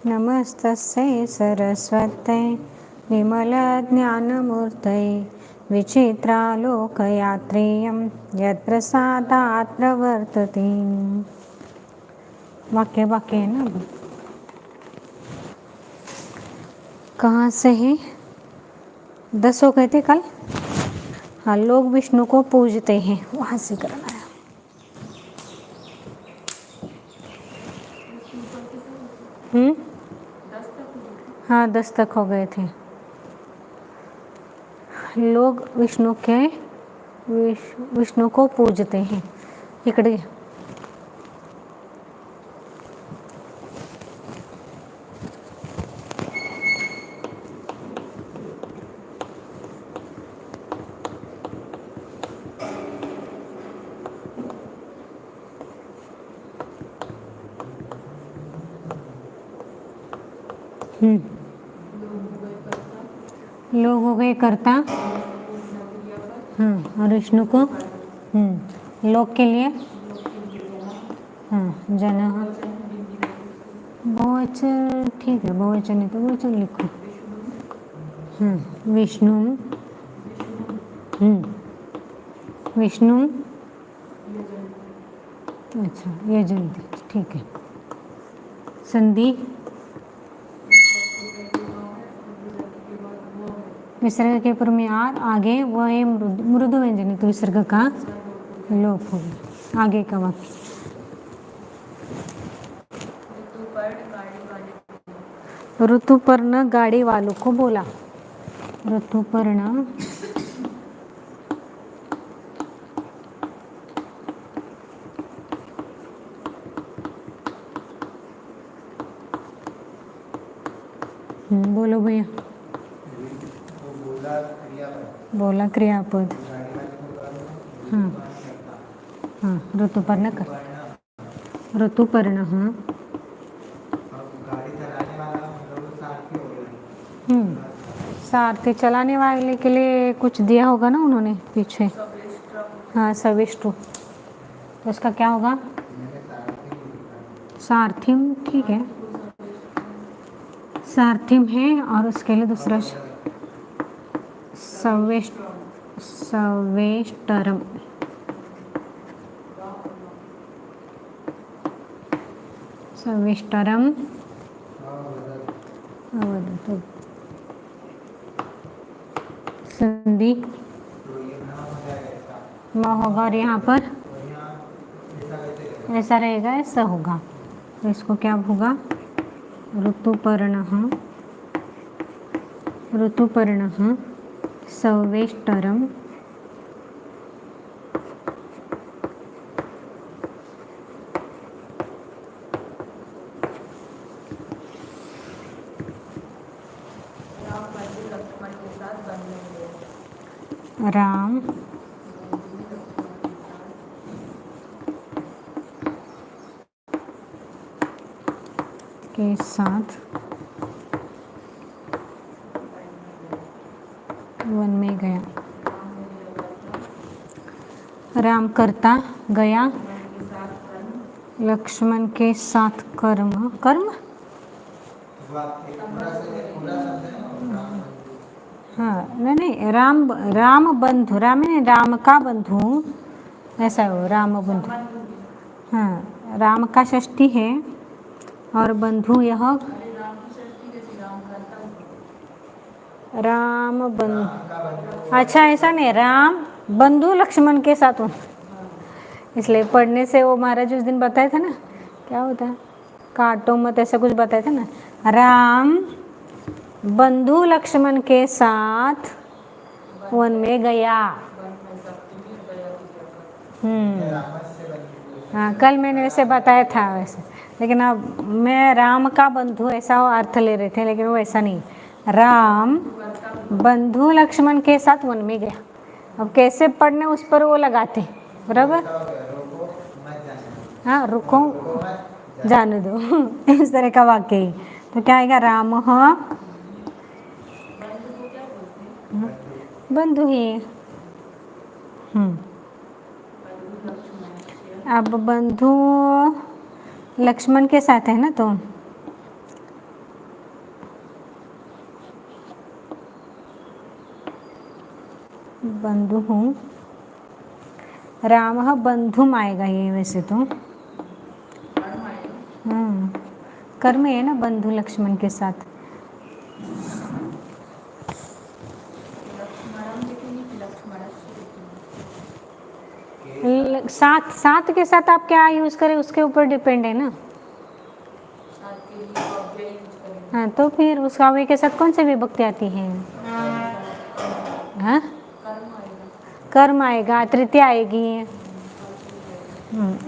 नमस्तस्यै सरस्वत्यै विमलज्ञानमूर्तये विचित्रालोकयात्रेयं यत्प्रसादात् प्रवर्तते। वाक्य वाक्य है ना। कहाँ से है? 10 हो गए थे कल। हाँ, लोग विष्णु को पूजते हैं, वहाँ से करना है। हाँ, 10 तक हो गए थे। लोग विष्णु को पूजते हैं। इकड़े लोग हो गए कर्ता। हाँ, और विष्णु को लोक के लिए हाँ जन। बहुवचन ठीक है, बहुवचन है तो बहुवचन लिखो। हाँ, विष्णु विष्णु अच्छा यजंती, ठीक है। संधि विसर्ग के पूर्व में आर, आगे वह है मृदु व्यंजन है तो विसर्ग का लोप होगा। आगे का वाक्य ऋतुपर्ण गाड़ी वालों को बोला। ऋतुपर्ण बोलो भैया। बोला क्रियापद। हाँ हाँ, ऋतुपर्ण कर ऋतुपर्ण। हाँ सारथी चलाने वाले के लिए कुछ दिया होगा ना उन्होंने पीछे। हाँ, सविष्टु, तो इसका क्या होगा? सारथिम, ठीक है। सारथिम है और उसके लिए दूसरा सवेष्टरम। सवेष्टरम अवदतु। संधि म होगा और यहाँ पर ऐसा रहेगा, ऐसा होगा, तो इसको क्या होगा? ऋतुपर्णः सवेष्टरम राम के साथ वन में गया। राम करता गया लक्ष्मण के साथ कर्म हाँ नहीं, राम बंधु, राम है राम का बंधु, ऐसा हो, राम बंधु। हाँ, राम का षष्ठी है और बंधु यह राम बंधु। अच्छा, ऐसा नहीं, राम बंधु लक्ष्मण के साथ हूँ, इसलिए पढ़ने से वो महाराज उस दिन बताया था ना, क्या होता है, काटो मत, ऐसा कुछ बताया था ना। राम बंधु लक्ष्मण के साथ वन में गया। हाँ, कल मैंने वैसे बताया था वैसे, लेकिन अब मैं राम का बंधु ऐसा अर्थ ले रहे थे, लेकिन वो ऐसा नहीं। राम बंधु लक्ष्मण के साथ वन में गया। अब कैसे पढ़ने उस पर वो लगाते, बराबर। हाँ, रुको जाने दो इस तरह का वाक्य ही तो क्या आएगा? राम बंधु ही। अब बंधु लक्ष्मण के साथ है ना, तो बंधु हूँ। रामः बंधुम आएगा ये वैसे तो। हाँ, कर्म है ना, बंधु लक्ष्मण के साथ। साथ, साथ के साथ आप क्या यूज करें उसके ऊपर डिपेंड है ना। हाँ, तो फिर उस काव्य के साथ कौन सी विभक्ति आती है? हाँ, कर्म आएगा, तृतीय आएगी।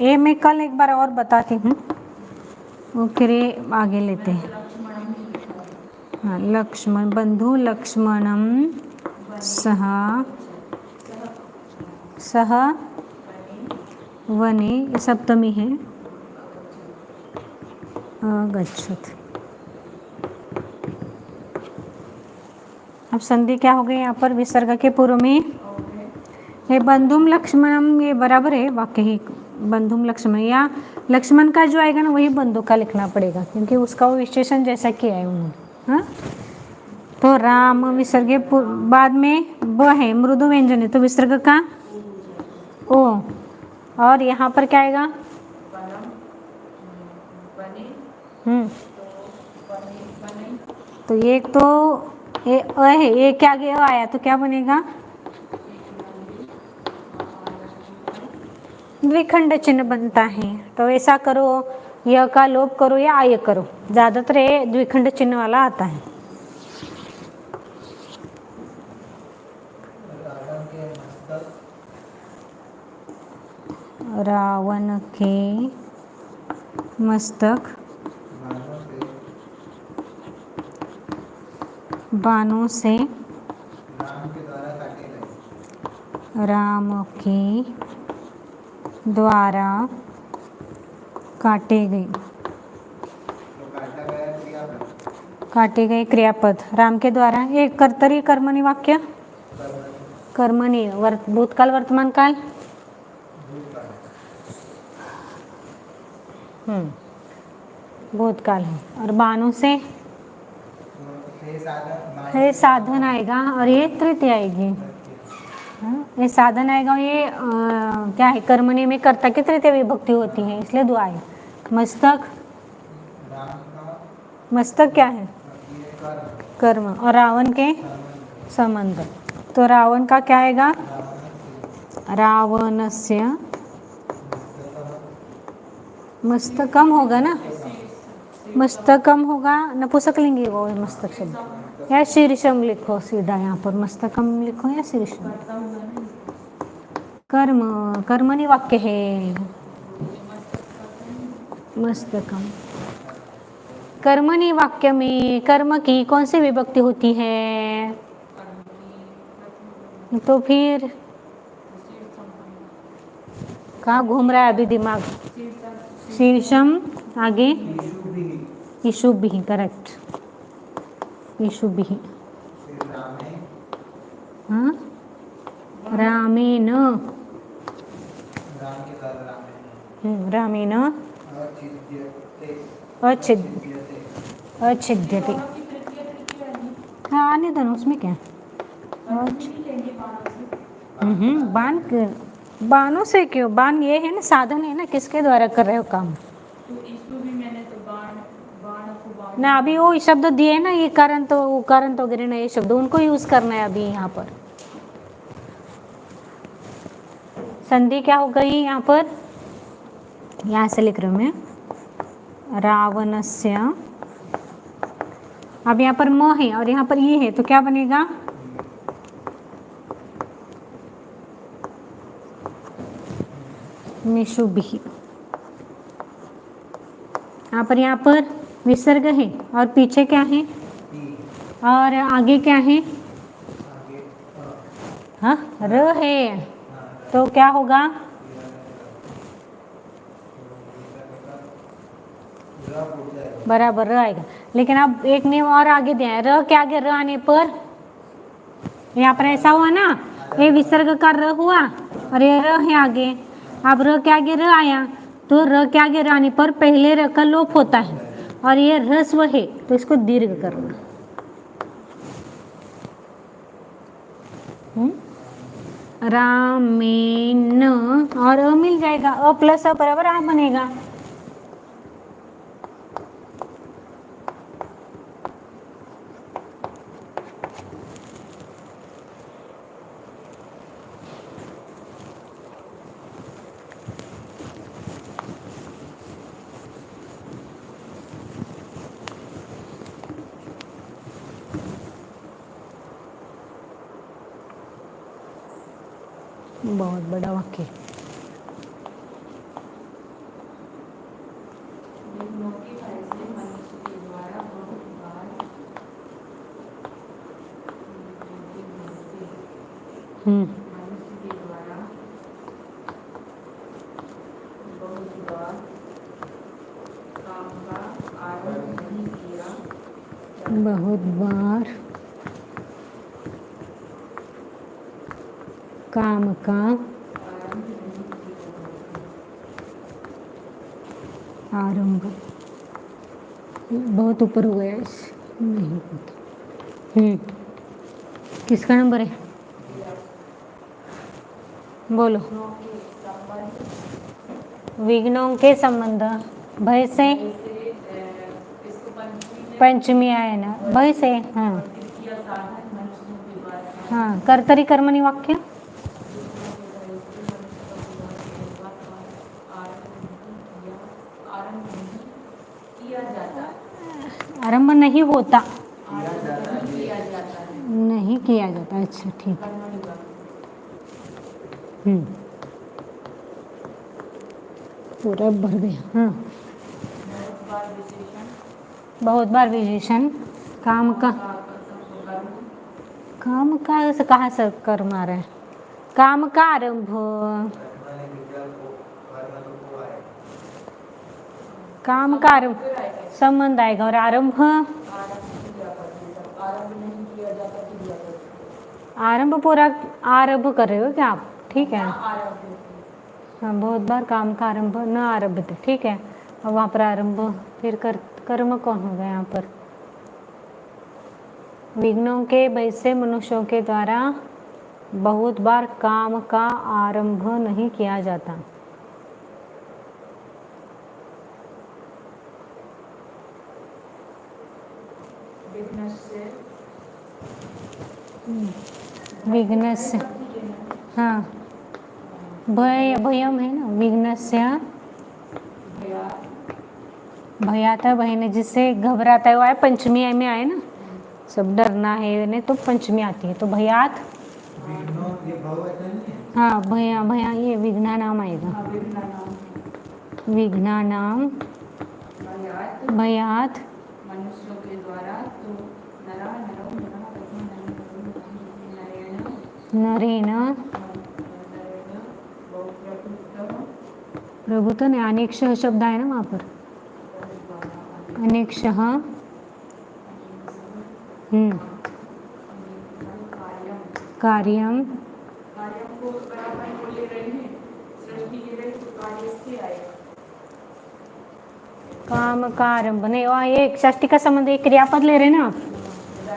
ये मैं कल एक बार और बताती हूँ, वो फिर आगे लेते हैं। हाँ, लक्ष्मण, बंधु लक्ष्मणम सह सह वने, ये सप्तमी है, अगच्छत। अब संधि क्या हो गई यहाँ पर विसर्ग के पूर्व में? ये बंधुम लक्ष्मणम, ये बराबर है वाक्य ही, बंधुम लक्ष्मण, या लक्ष्मण का जो आएगा ना वही बंधु का लिखना पड़ेगा, क्योंकि उसका वो विशेषण जैसा किया है उन्होंने। हाँ, तो राम विसर्ग बाद में ब है, मृदु व्यंजन है, तो विसर्ग का ओ, और यहाँ पर क्या आएगा? तो ये तो ये अ है, ये क्या गया आया तो क्या बनेगा? द्विखंड चिन्ह बनता है। तो ऐसा करो, य का लोप करो या आय करो, ज्यादातर ये द्विखंड चिन्ह वाला आता है। रावण के मस्तक बाणों से राम के द्वारा काटे गए। काटे गए क्रियापद राम के द्वारा, ये कर्तरी कर्मणि वाक्य, कर्मणि भूतकाल वर्तमान काल, भूतकाल है। और बाणों से ये साधन आएगा, और ये तृतीय आएगी। ये साधन आएगा, ये क्या है, कर्मणि में कर्ता की तृतीय विभक्ति होती है, इसलिए दो आए। मस्तक, मस्तक क्या है? कर्म, और रावण के संबंध, तो रावण का क्या आएगा? रावणस्य मस्तकम होगा ना, मस्तकम होगा, नपुंसकलिंगी वो मस्तक शब्द, या शीर्षम लिखो सीधा, यहाँ पर मस्तकम लिखो या शीर्षम। कर्म, कर्मणि वाक्य है, मस्तकम। कर्मणि वाक्य में कर्म की कौन सी विभक्ति होती है? तो फिर कहाँ घूम रहा है अभी दिमाग? शीर्षम, आगे इशुभिः, करेक्ट, इशुभिः। हाँ, रामेण, रामेण अच्छिद्यते। हाँ, आने दो, उसमें क्या? बाण, बाणों से क्यों? बाण ये है ना, साधन है ना, किसके द्वारा कर रहे हो काम? ना, अभी वो शब्द दिए ना, ये कारण तो उकारण तो वगैरह ना, ये शब्द उनको यूज करना है अभी यहाँ पर। संधि क्या हो गई यहाँ पर? यहाँ से लिख रही हूँ मैं, रावणस्य, अब यहाँ पर म है और यहाँ पर ये है, तो क्या बनेगा? निशुभिः। यहाँ पर विसर्ग है और पीछे क्या है, और आगे क्या है? हाँ, र है, तो क्या होगा? बराबर र आएगा। लेकिन अब एक नियम और आगे दिया है, र के आगे र आने पर यहाँ पर ऐसा हुआ ना, ये विसर्ग का र हुआ और ये र है आगे, अब र के आगे र आया, तो र के आगे रानी पर पहले र का लोप होता है और ये ह्रस्व है तो इसको दीर्घ करना। रामेन और अ मिल जाएगा, अ प्लस अ बराबर आ बनेगा। बहुत बड़ा वाक्य। बहुत बार काम का आरंभ, बहुत ऊपर हो गया नहीं पता। किसका नंबर है? बोलो। विघ्नों के संबंध, भय से पंचमी आए ना, भय से। हाँ हाँ, कर्तरी कर्मणि वाक्य। आरंभ नहीं होता, नहीं किया जाता। अच्छा ठीक। पूरा भर गया। हाँ, बहुत बार विशेषण काम का, काम का से कहाँ से कर्म आ रहा है? काम का आरंभ, काम का आरंभ संबंध आएगा और आरंभ, आरंभ पूरा आरंभ कर रहे हो क्या आप? ठीक है। हाँ, बहुत बार काम का आरंभ न आरंभ थे, ठीक है। अब वहाँ पर आरंभ, फिर कर्म कौन होगा यहाँ पर? विघ्नों के भय से मनुष्यों के द्वारा बहुत बार काम का आरंभ नहीं किया जाता। विघ्नस्य, हाँ, भय भयम है ना, विघ्नस्य भयाता, भय ने जिससे घबराता है वो आए, पंचमी में आए ना, सब डरना है नहीं तो पंचमी आती है तो भयात। हाँ, भया भया ये विघ्ना नाम आएगा, विघ्ना नाम भयात मनुष्यों के द्वारा तो नरेण प्रभु तो नहीं, अनेक शब्द है ना वहाँ पर, अनेक कार्यम, को बराबर बोले रहे हैं, सृष्टि के लिए तो कार्य से आएगा। काम का आरंभ नहीं, वहाँ एक षष्ठी का संबंध, एक क्रियापद ले रहे ना आप,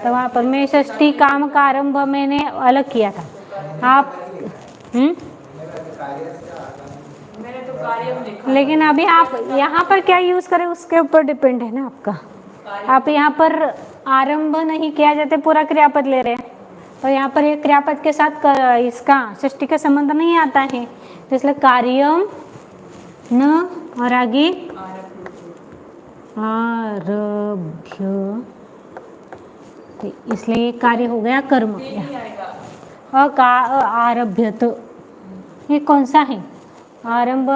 तो वहाँ पर मैं षष्ठी काम का आरंभ मैंने अलग किया था। आप मैंने तो कार्य लिखा, लेकिन अभी आप यहाँ पर क्या यूज करें उसके ऊपर डिपेंड है ना आपका। आप यहाँ पर आरंभ नहीं किया जाते, पूरा क्रियापद ले रहे हैं, तो यहाँ पर एक क्रियापद के साथ इसका षष्ठी का संबंध नहीं आता है, तो इसलिए कार्यम न और आगे आरभ्य, तो इसलिए ये कार्य हो गया कर्म। आरभ्य तो ये कौन सा है? आरंभ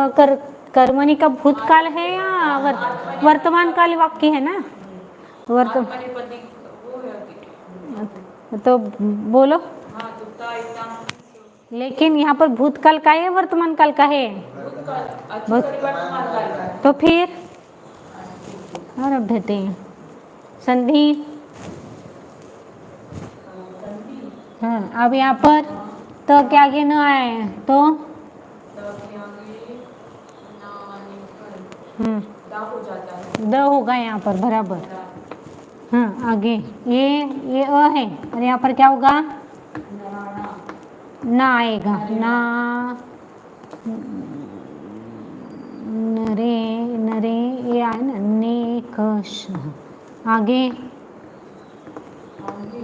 कर्मणि का भूतकाल है या वर्तमान काल वाक्य है ना? तो बोलो। लेकिन यहाँ पर भूतकाल का है वर्तमान काल का है? तो फिर आरभ्यते संधि। हाँ, अब यहाँ पर तो क्या आगे न आए तो दा हो जाता है। द होगा यहाँ पर बराबर। दा, हाँ आगे ये अ है और यहाँ पर क्या होगा? नाना, ना आएगा ना। नरे नरे ये आए ना नेकश। आगे आगे,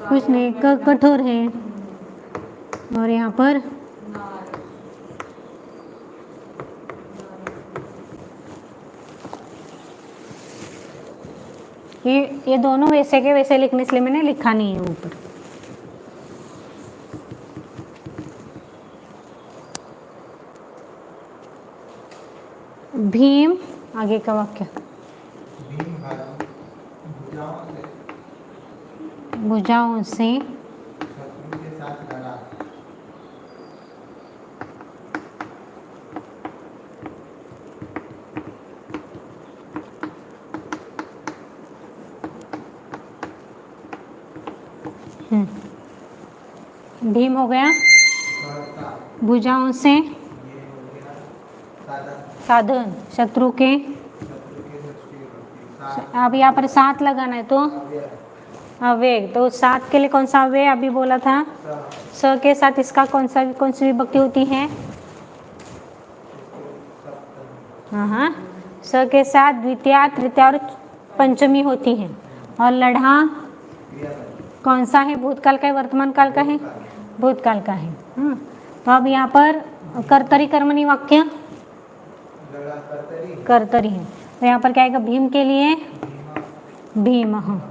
कुछ नहीं कठोर है और यहाँ पर नार, ये दोनों वैसे के वैसे लिखने, इसलिए मैंने लिखा नहीं है ऊपर। भीम आगे का वाक्य। भीम भाई भुजाओं भुजाओं से से शत्रु के साथ लड़ा। भीम हो गया, करता भुजाओं से ये हो गया साधन, साधन, शत्रु के। शत्रु के दृष्टि साथ अब यहाँ पर साथ लगाना है तो अव्यय अव्यय, तो साथ के लिए कौन सा अव्यय अभी बोला था? स स के साथ इसका कौन सी विभक्ति होती है? हाँ हाँ, स के साथ द्वितीया तृतीया और पंचमी होती है। और लढ़ा कौन सा है? भूतकाल का है वर्तमान काल का है? भूतकाल का है। हाँ, तो अब यहाँ पर कर्तरी कर्मणी वाक्य लड़ा करतरी कर्तरी है, तो यहाँ पर क्या आएगा? भीम के लिए भीम। हाँ,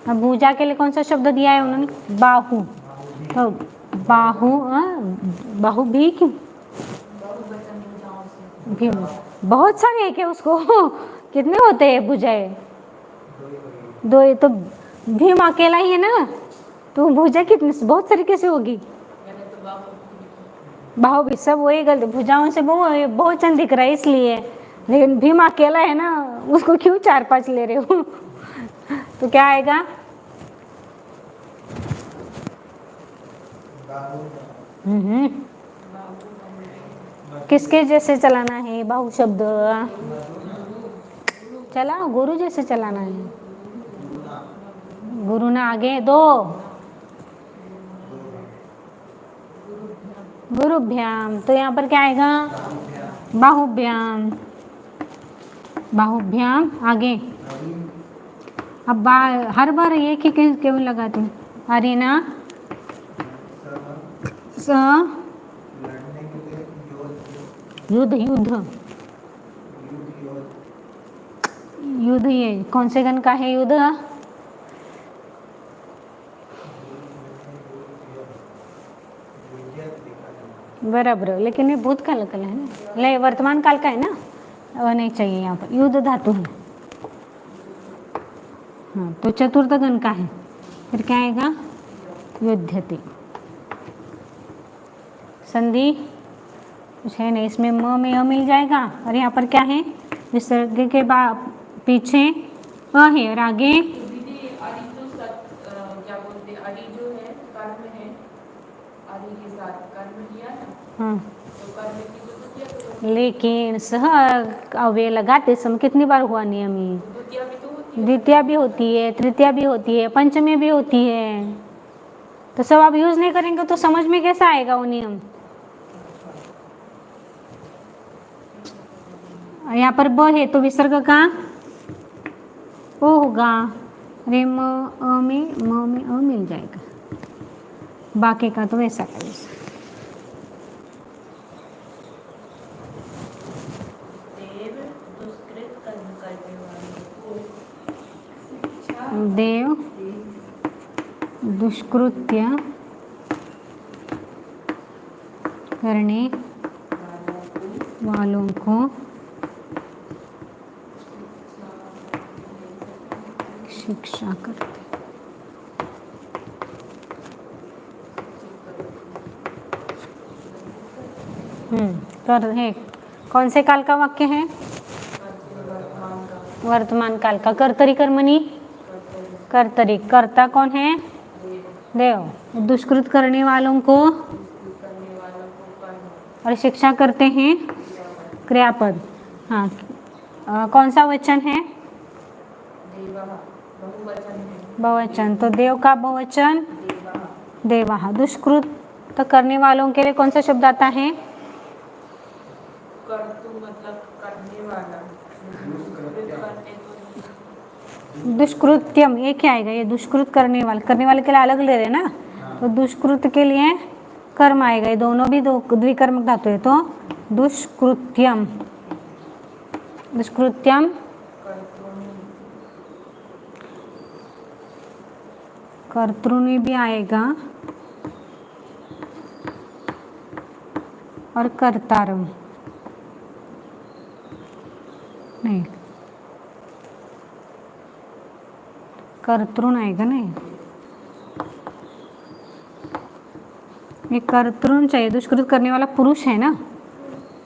अब भुजा के लिए कौन सा शब्द दिया है उन्होंने? बाहु। तो बाहु बाहु भी क्यों? बहुवचन भुजाओं से। भीम बहुत सारे है क्या उसको? कितने होते हैं भुजाएं? दो ही तो भीम अकेला ही है ना, तो भुजा कितनी बहुत सारी कैसे होगी? मैंने तो बाहु भी सब वही गलत, भुजाओं से बहुवचन दिख रहा है इसलिए, लेकिन भीम अकेला है ना, उसको क्यों 4-5 ले रहे हो? तो क्या आएगा? बाहु किसके जैसे चलाना है बाहु शब्द? चलाओ, गुरु जैसे चलाना है। गुरु ना आगे दो, गुरुभ्याम, तो यहाँ पर क्या आएगा? बाहुभ्याम। बाहुभ्याम आगे। अब हर बार ये कि क्यों लगाते हैं? अरे ना स लड़ने के लिए युद्ध युद्ध युद्ध, ये कौन से गण का है युद्ध? बराबर, लेकिन ये भूतकाल का है ना, ले वर्तमान काल का है ना, वो नहीं चाहिए यहाँ पर। युद्ध धातु है। हाँ, तो चतुर्थ गण का है, फिर क्या आएगा? युध्यते। संधि कुछ है नहीं, इसमें म में अ मिल जाएगा और यहाँ पर क्या है? विसर्ग के बाद पीछे अ है और आगे दीदी आदि जो क्या बोलते हैं, आदि जो है कर्म है, आदि के साथ कर्म किया ना, हाँ, तो कर्म की जो द्वितीया लेकिन सह अव्यय लगाते समय कितनी बार हुआ नियम? ये द्वितीया भी तो होती है। द्वितीया भी होती है, तृतीया भी होती है, पंचमी भी होती है, तो सब आप यूज नहीं करेंगे तो समझ में कैसा आएगा वो नियम? यहाँ पर ब है तो विसर्ग का ओ होगा, रे म अ में म में अ मिल जाएगा, बाकी का तो वैसा का वैसा। देव दुष्कृत कर्म करने वाले को देव दुष्कृत्य करने वालों को शिक्षा करते। कर है, कौन से काल का वाक्य है? वर्तमान काल का। कर्तरी कर्मणि कर्तरी, कर्ता कौन है? देव। दुष्कृत करने वालों को और शिक्षा करते हैं क्रियापद। हाँ, कौन सा वचन है? देवः बहुवचन है। बहुवचन, तो देव का बहुवचन देवः। देवाः। दुष्कृत करने वालों के लिए कौन सा शब्द आता है? कर्तु मतलब करने वाला। करने तो दुष्कृत्यम, ये क्या आएगा? ये दुष्कृत करने वाले के लिए अलग ले रहे हैं ना, तो दुष्कृत के लिए कर्म आएगा। ये दोनों भी दो द्विकर्मक धातु है, तो दुष्कृत्यम। दुष्कृत्यम कर्तृनि भी आएगा और कर्तारम नहीं, कर्तृन आएगा नहीं, ये कर्तृन चाहिए। दुष्कृत करने वाला पुरुष है ना,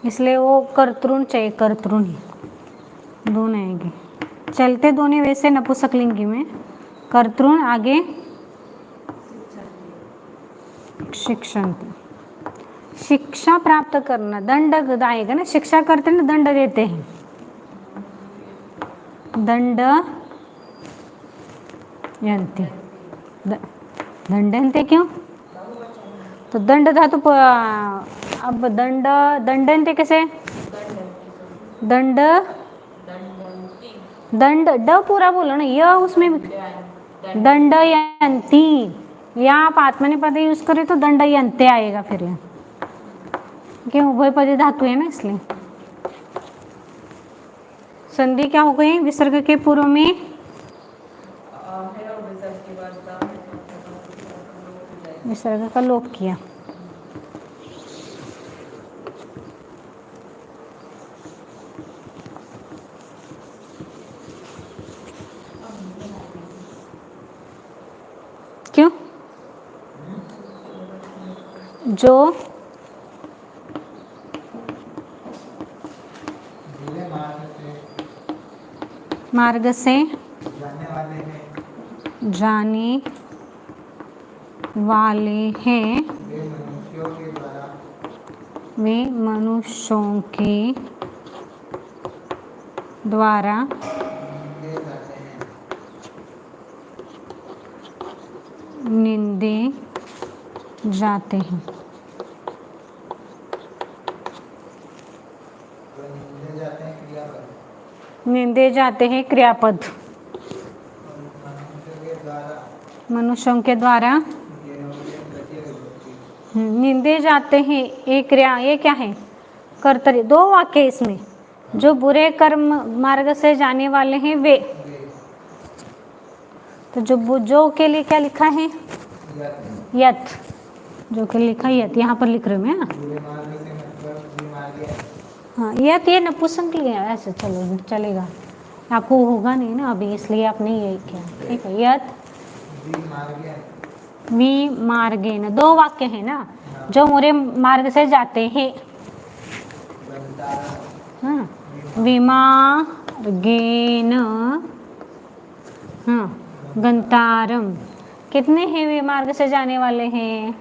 इसलिए वो कर्तृन चाहिए, कर्तृन ही दोनों आएंगे। चलते दोनों वैसे नपुंसकलिंगी में कर्तृन आगे शिक्षण, शिक्षा प्राप्त करना, दंड आएगा ना, शिक्षा करते हैं ना, दंड देते हैं, दंड यंती, दंडनते क्यों? तो दंड धातु अब दंडनते कैसे? दंड दंड ड पूरा बोलो ना, यह उसमें दंडयंती, या आप आत्मनेपद यूज करें तो दंडयंते आएगा फिर, यहाँ क्यों? उभयपदी धातु है ना, इसलिए। संधि क्या हो गई? विसर्ग के पूर्व में है और विसर्ग के बाद दा है, हो जाएगा। विसर्ग का लोप किया। क्यों? जो जिले मार्ग से जाने वाले हैं, जाने वाले हैं, वे मनुष्यों के वे द्वारा मनुष्यों के द्वारा निंदे जाते निंदे जाते हैं। हैं। तो निंदे जाते हैं क्रियापद, निंदे जाते हैं क्रियापद, और मनुष्यों के द्वारा मनुष्यों के द्वारा ये हो गया द्वितीय विभक्ति। निंदे जाते हैं। एक क्रिया, ये क्या है? कर्तरी। दो वाक्य इसमें, जो बुरे कर्म मार्ग से जाने वाले हैं वे, तो जो के लिए क्या लिखा है? यत, जो के लिए लिखा है यत, यहाँ पर लिख रहे हैं ना। बुरे मार्ग से मतलब बुरे मार्ग है। हाँ, यत ये नपुंसकलिंग है, ऐसे चलो चलेगा, आपको होगा नहीं ना अभी, इसलिए आपने यही किया। ठीक है, यत मी मार्गेन, दो वाक्य है ना, जो बुरे मार्ग से जाते हैं। हाँ, विमार्गेन, हाँ, गंतारम। कितने हैं विमार्ग से जाने वाले हैं?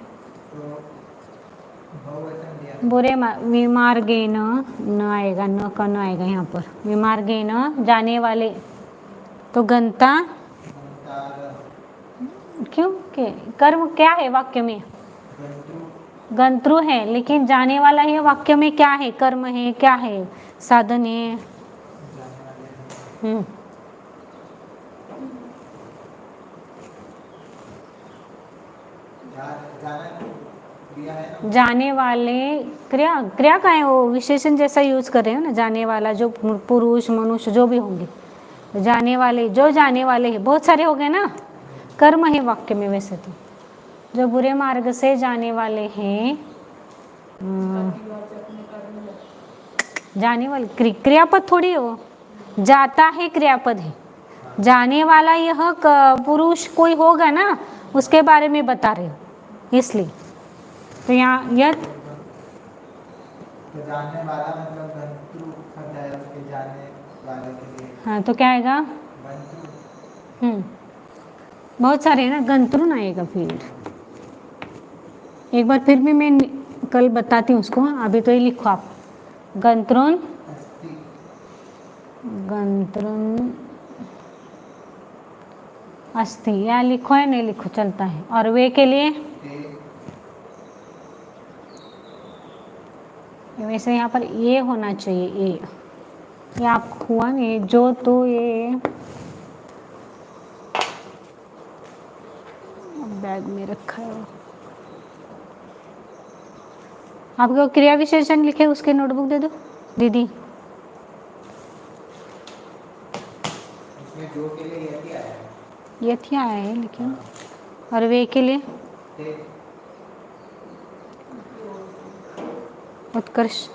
बुरे विमार्गेन न आएगा, न का न आएगा यहाँ पर, विमार्गेन जाने वाले, तो गंता क्यों के कर्म क्या है वाक्य में? गंतृ है, लेकिन जाने वाला है वाक्य में क्या है? कर्म है, क्या है? साधन है। जाने वाले क्रिया का है, वो विशेषण जैसा यूज कर रहे हो ना, जाने वाला, जो पुरुष मनुष्य जो भी होंगे, जाने वाले, जो जाने वाले हैं, बहुत सारे हो गए ना, कर्म है वाक्य में। वैसे तो जो बुरे मार्ग से जाने वाले हैं, जाने वाले क्रियापद थोड़ी हो, जाता है क्रियापद है, जाने वाला यह पुरुष कोई होगा ना, उसके बारे में बता रहे हो, इसलिए। तो यहाँ यत तो जानने वाला मतलब गंतु शब्द है, उसके जानने वाले के लिए। हाँ, तो क्या आएगा? गंतु। बहुत सारे है ना, गंतृन आएगा फिर। एक बार फिर भी मैं कल बताती हूँ उसको, अभी तो ये लिखो आप, गंतृन गंतृन अस्ति, या लिखो या नहीं लिखो चलता है। और वे के लिए वैसे यहाँ पर ये होना चाहिए, ये आपको हुआ नहीं जो, तो ये बैग में रखा है। आपको क्रिया विशेषण लिखे उसके नोटबुक दे दो दीदी। इसमें जो के लिए यति आया है। यथी आया है लेकिन, और वे के लिए उत्कर्ष।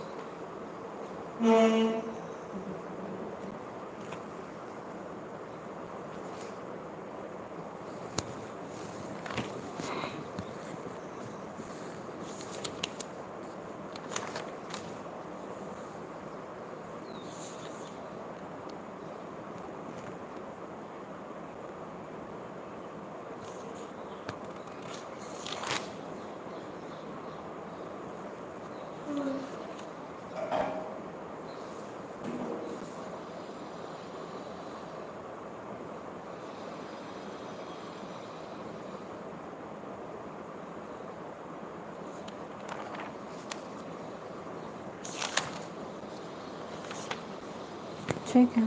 ठीक है।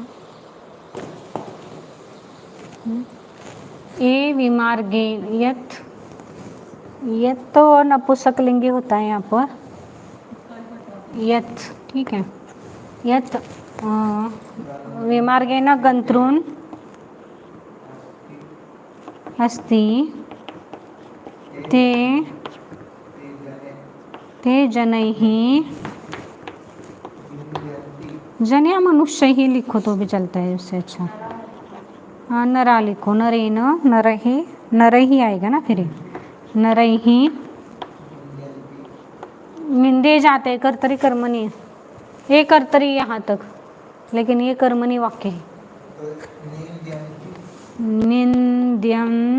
ए विमार्गे, यत, यत तो नपुंसकलिंगी होता है यहाँ पर, यत, ठीक है। यत विमार्गेण गंतॄन् अस्ति ते जनैः, जन या मनुष्य ही लिखो तो भी चलता है, उससे अच्छा। हाँ नरा लिखो, नरेन, नरहि, नर ही आएगा ना फिर, नरहि निंदे जाते, कर्तरी कर्मणी, ये कर्तरी यहाँ तक, लेकिन ये कर्मणी वाक्य है। निंद्यन्ते,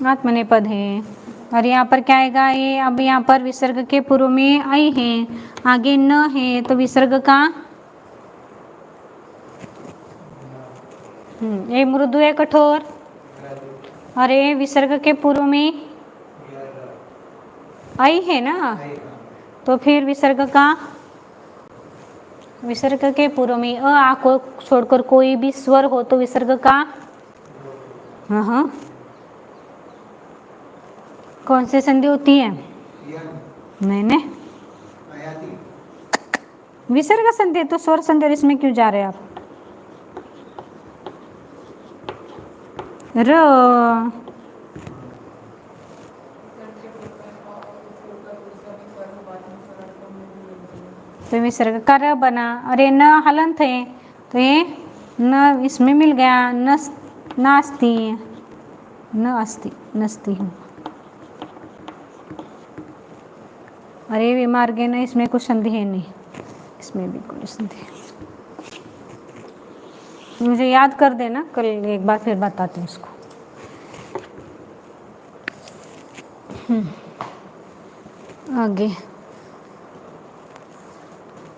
आत्मनेपद है। और यहाँ पर क्या आएगा, ये अब यहाँ पर विसर्ग के पूर्व में आई है, आगे न है, तो विसर्ग का ये मृदु है कठोर, और ये विसर्ग के पूर्व में आई है ना, तो फिर विसर्ग के पूर्व में आ को छोड़कर कोई भी स्वर हो तो विसर्ग का हाँ कौन सी संधि होती है? मैंने विसर्ग संधि तो स्वर संधि, और इसमें क्यों जा रहे हैं आप? र तो विसर्ग का र बना, और ये न हलंत है तो ये न इसमें मिल गया, नास्ति, न अस्ति, नस्ति हूँ। अरे विमार्गे न, इसमें कुछ संधि है नहीं, इसमें भी कोई संधि। मुझे याद कर देना, कल एक बार फिर बताते हैं उसको। आगे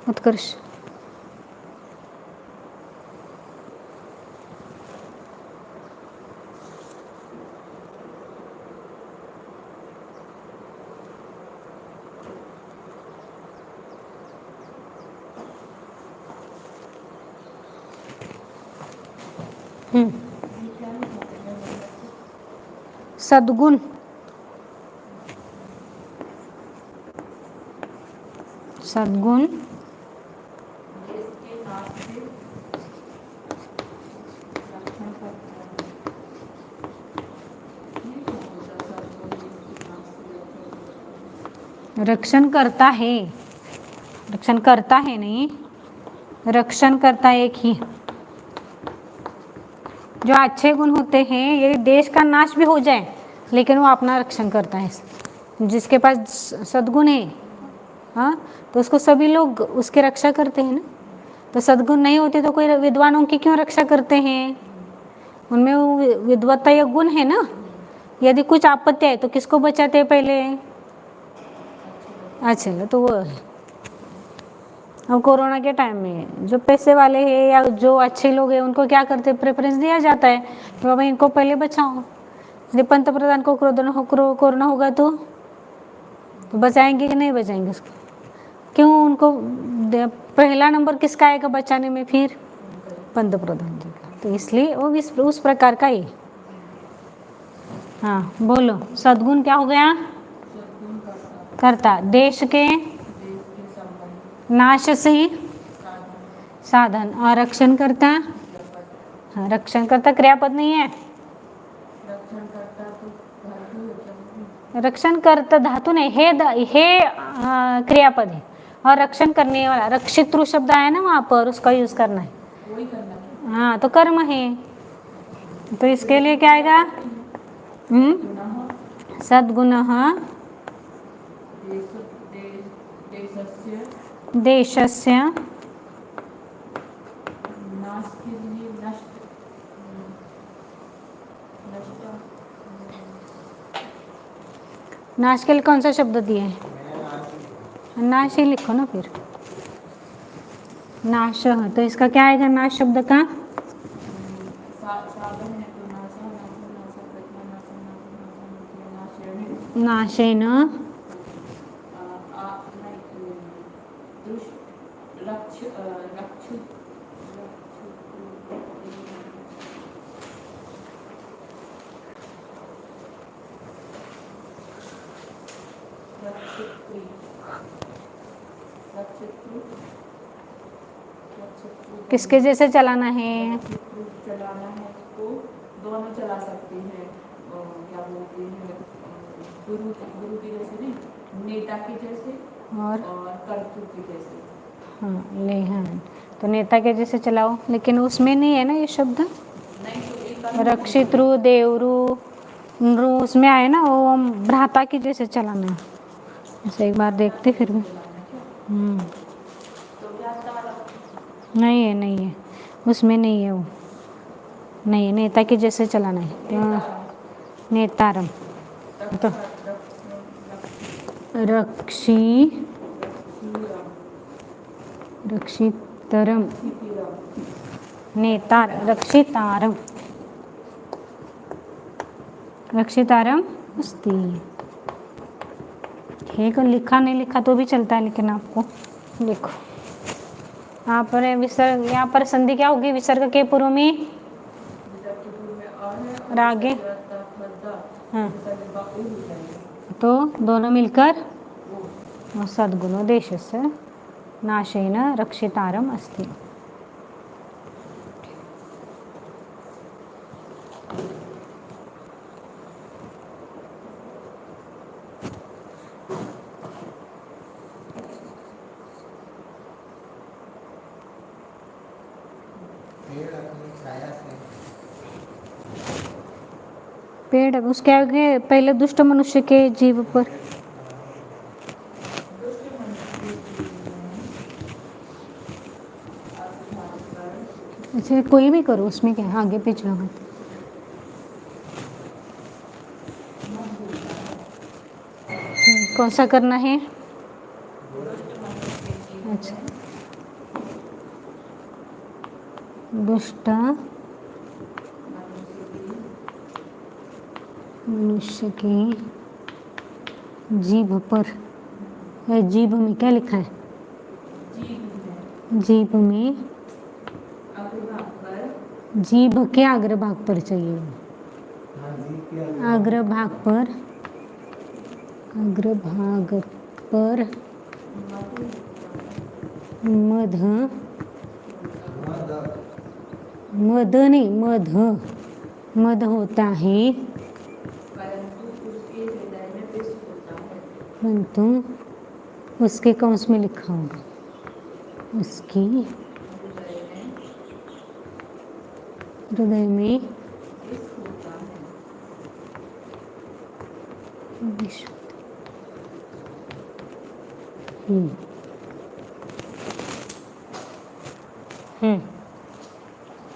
उत्कर्ष। सद्गुण, सद्गुण रक्षण करता है, रक्षण करता है नहीं, रक्षण करता है एक ही। जो अच्छे गुण होते हैं, यदि देश का नाश भी हो जाए लेकिन वो अपना रक्षण करता है। जिसके पास सद्गुण है हाँ, तो उसको सभी लोग उसकी रक्षा करते हैं ना। तो सद्गुण नहीं होते तो कोई विद्वानों की क्यों रक्षा करते हैं? उनमें वो विद्वत्ता या गुण है ना। यदि कुछ आपत्ति है तो किसको बचाते हैं? पहले अच्छा तो वो है। अब कोरोना के टाइम में जो पैसे वाले हैं या जो अच्छे लोग हैं उनको क्या करते, प्रेफरेंस दिया जाता है कि बाबा इनको पहले बचाओ। यदि पंतप्रधान को कोरोना होगा तो बचाएंगे कि नहीं बचाएंगे उसको? क्यों उनको पहला नंबर किसका आएगा बचाने में? फिर पंतप्रधान जी का। तो इसलिए वो उस प्रकार का ही। हाँ बोलो, सद्गुण क्या हो गया? सद्गुण करता, देश के नाश से साधन, और रक्षण करता। हाँ, रक्षण करता क्रियापद नहीं है। रक्षण करता तो धातु है। रक्षण करता धातु नहीं है, हे क्रियापद है। और रक्षण करने वाला रक्षितृ शब्द आया ना वहाँ पर, उसका यूज करना है। वही करना है। हाँ तो कर्म है, तो इसके लिए क्या आएगा? सद्गुणः देशस्य नाश के लिए नाश के लिए कौन सा शब्द दिए है? नाश ही लिखो ना फिर। नाश, तो इसका क्या आएगा नाश शब्द का? साधन है तो नाशेन किसके जैसे चलाना है? चलाना है इसको, दोनों चला सकते हैं। क्या बोलते हैं, गुरु के जैसे नहीं, नेता के जैसे और कर्तृ के जैसे। हाँ ले, हाँ तो नेता के जैसे चलाओ, लेकिन उसमें नहीं है ना ये शब्द। नहीं तो एक रक्षित्रु देवरु नृ उसमें आए ना, वो भ्राता की जैसे चलाना है। ऐसे एक बार देखते फिर भी। नहीं है, नहीं है उसमें, नहीं है वो, नहीं है। नेता के जैसे चलाना है तो नेतारम। तो रक्षितरम नेतार रक्षितारम अस्ति है। को लिखा नहीं लिखा तो भी चलता है, लेकिन आपको लिखो। यहाँ पर विसर्ग, यहाँ पर संधि क्या होगी विसर्ग के पूर्व में? और आगे हाँ, तो दोनों मिलकर सद्गुणो देशस्य नाशेन रक्षितारम अस्ति। पेड़ उसके आगे पहले दुष्ट मनुष्य के जीव पर। अच्छा कोई भी करो, उसमें क्या आगे पीछे होगा। कौन सा करना है? अच्छा, दुष्ट मनुष्य के जीभ पर। जीभ में क्या लिखा है? जीभ में, जीभ के अग्रभाग पर चाहिए। अग्रभाग पर मध नहीं, मध होता है, परंतु उसके कंस में लिखा होगा उसकी हृदय में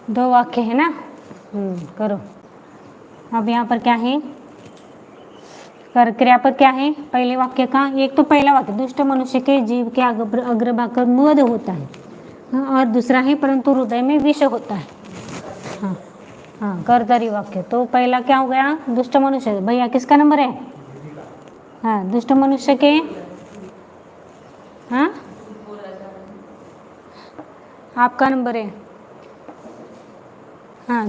दो वाक्य है ना। करो। अब यहाँ पर क्या है? कर क्रियापद क्या है पहले वाक्य का? एक तो पहला वाक्य दुष्ट मनुष्य के जीव के अग्रभाग पर मद होता है, हाँ, और दूसरा है परंतु हृदय में विष होता है। हाँ हाँ, कर्तरी वाक्य। तो पहला क्या हो गया? दुष्ट मनुष्य। भैया किसका नंबर है? हाँ, दुष्ट मनुष्य के, हाँ आपका नंबर है। हाँ,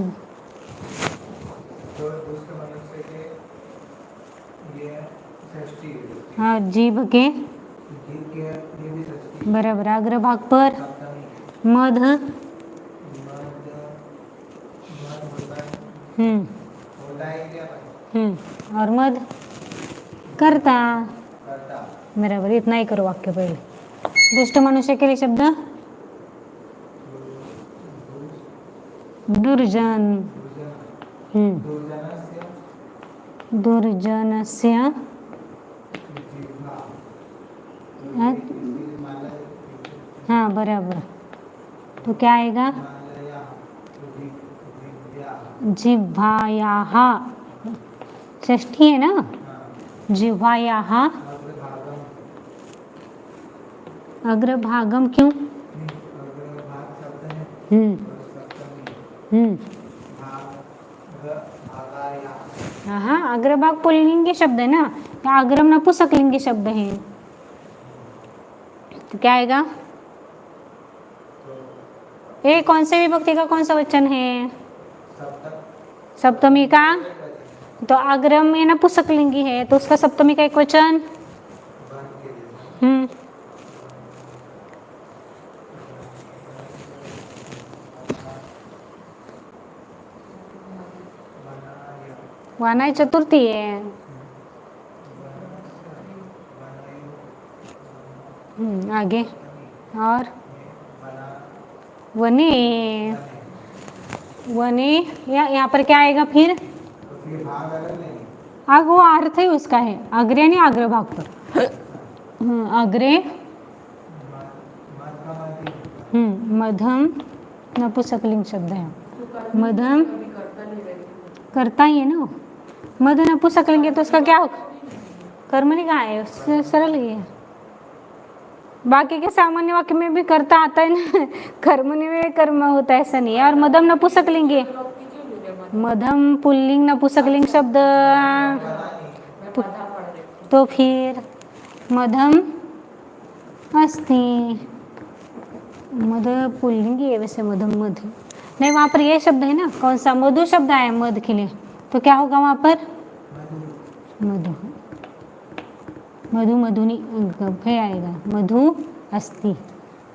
तो दुष्ट मनुष्य के ये षष्ठी है। हाँ जीभ के जीव के ये भी षष्ठी। बराबर। अग्रभाग पर सप्तमी। मध, मद होता है। होता है क्या? और मध करता। करता। बराबर, इतना ही करो वाक्य पहले। दुष्ट मनुष्य के लिए शब्द दुर्जन। दुर्जनस्य दुर्जनस्य जिह्वा। हाँ? हिमालय हाँ बराबर। तो क्या आएगा? हिमालया जिह्वा। जिह्वायाः, षष्ठी है ना? हाँ। जिह्वायाः अग्रभागम। अग्रभागम क्यों? अग्रभाग शब्द है। हम्म और सप्तमी हम्म भागाया। हाँ, अग्रभाग पुल्लिंगी शब्द है ना, या अग्रम नपुंसकलिंगी शब्द है। तो क्या आएगा? ये कौन से विभक्ति का कौन सा वचन है? सप्तमी का। तो अग्रम में नपुंसकलिंगी है, तो उसका सप्तमी का एक वचन। वानाई चतुर्थी है। आगे और वने। वने यहाँ पर क्या आएगा फिर? आग वो अर्थ ही उसका है, अग्रे नहीं अग्रभाग पर। अग्रे मध्यम नपुंसकलिंग शब्द है। मध्यम करता ही है ना, मध्य नपुंसकलिंग है तो उसका क्या होगा? कर्म नहीं कहा है, उससे सरल ही है। बाकी के सामान्य वाक्य में भी करता आता है ना, कर्मणि में कर्म होता है ऐसा नहीं है। और मध्यम नपुंसकलिंग है, मध्यम पुल्लिंग नपुंसकलिंग शब्द तो फिर मध्यम अस्ति। मध पुल्लिंगी है वैसे, मध्यम मध नहीं, वहाँ पर ये शब्द है ना, कौन सा? मधु शब्द आया मध के लिए, तो क्या होगा वहाँ पर? मधु। मधु मधुनी है आएगा, मधु अस्ति।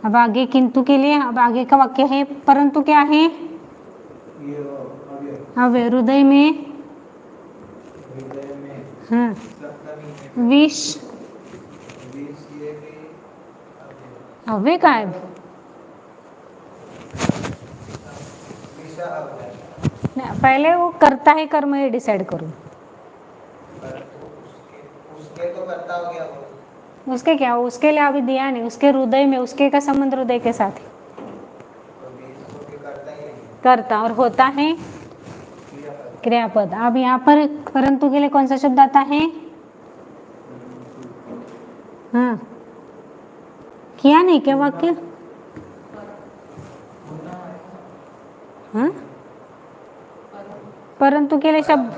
अब आगे किंतु के लिए, अब आगे का वाक्य है परंतु क्या है? अब हृदय में हाँ विष। अव्यय का है ना, पहले वो करता है कर्म ये डिसाइड करो। उसके तो करता हो गया वो। उसके क्या? उसके लिए अभी दिया नहीं, उसके हृदय में, उसके का संबंध हृदय के साथ है। करता और होता है क्रियापद। अब यहाँ पर परंतु के लिए कौन सा शब्द आता है? हाँ, किया नहीं क्या वाक्य? हाँ, परंतु के लिए शब्द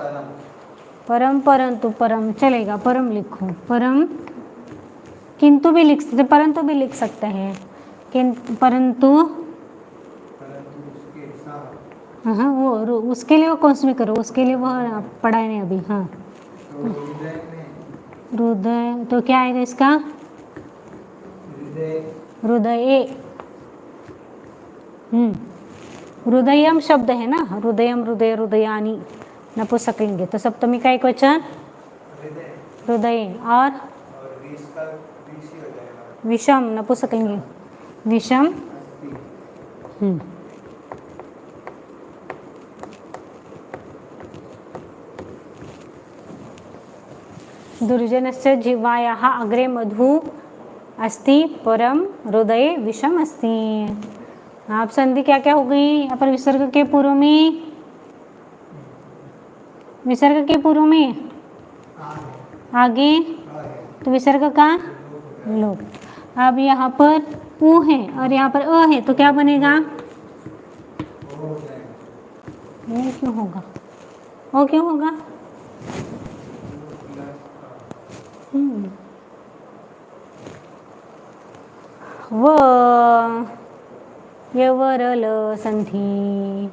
परम, परंतु परम चलेगा, परम लिखो, परम। किंतु भी लिख सकते, परंतु भी लिख सकते हैं, किंतु परंतु। हाँ वो उसके लिए वो कौन सी भी करो, उसके लिए वो पढ़ाई नहीं अभी। हाँ हृदय, तो क्या आएगा इसका? हृदय। हृदयम शब्द है ना, हृदयम हृदय हृदयानी नपुंसकलिंग, तो सप्तमी का एक वचन हृदय। और विषम नपुंसकलिंग, विषम। दुर्जनस्य जिह्वायाः अग्रे मधु अस्ति परम हृदय विषम अस्ति। आप संधि क्या क्या हो गई यहाँ पर? विसर्ग के पूर्व में, विसर्ग के पूर्व में आगे तो विसर्ग का लोप। अब यहाँ पर उ है और यहाँ पर अ है तो क्या बनेगा? वो हो जाएगा। वो क्यों होगा? वो क्यों होगा? व यवरल संधि,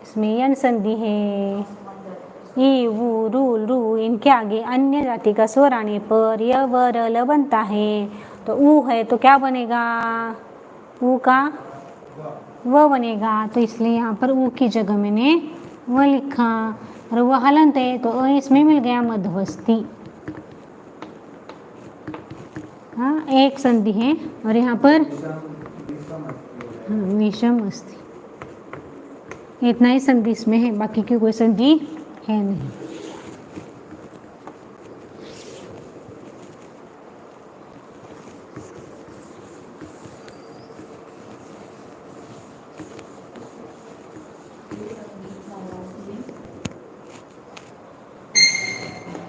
इसमें यन संधि है। ई वू रू रू इनके आगे अन्य जाति का स्वर आने पर यवरल बनता है। तो ऊ है तो क्या बनेगा? ऊ का व बनेगा। तो इसलिए यहाँ पर ऊ की जगह मैंने व लिखा। और वह हलंत है तो अ इसमें मिल गया मध्यवस्थी। हाँ, एक संधि है और यहाँ पर विषम अस्ति। इतना ही संधि इसमें है, बाकी की कोई संधि है नहीं।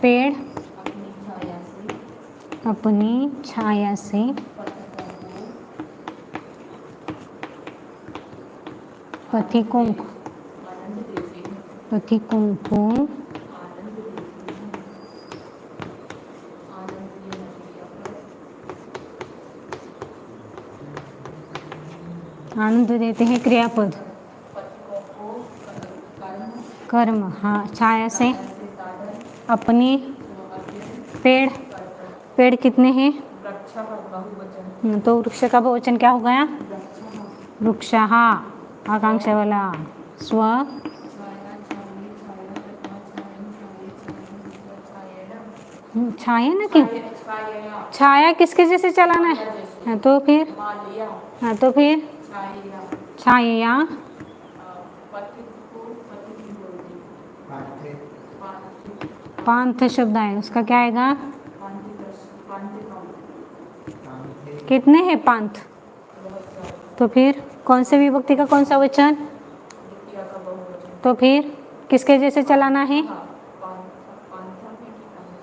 पेड़ अपनी छाया से पथिकों को आनंद देते हैं। क्रियापद कर्म। हाँ, छाया से अपनी। पेड़ कितने हैं? तो वृक्ष का बहुवचन क्या हो गया? वृक्षः। आकांक्षा वाला स्व। छाया ना क्यों? छाया किसके जैसे चलाना है? हाँ, तो फिर छाया पांथ शब्द आए, उसका क्या आएगा? कितने हैं पांथ? तो फिर कौन से विभक्ति का कौन सा वचन? तो फिर किसके जैसे चलाना है?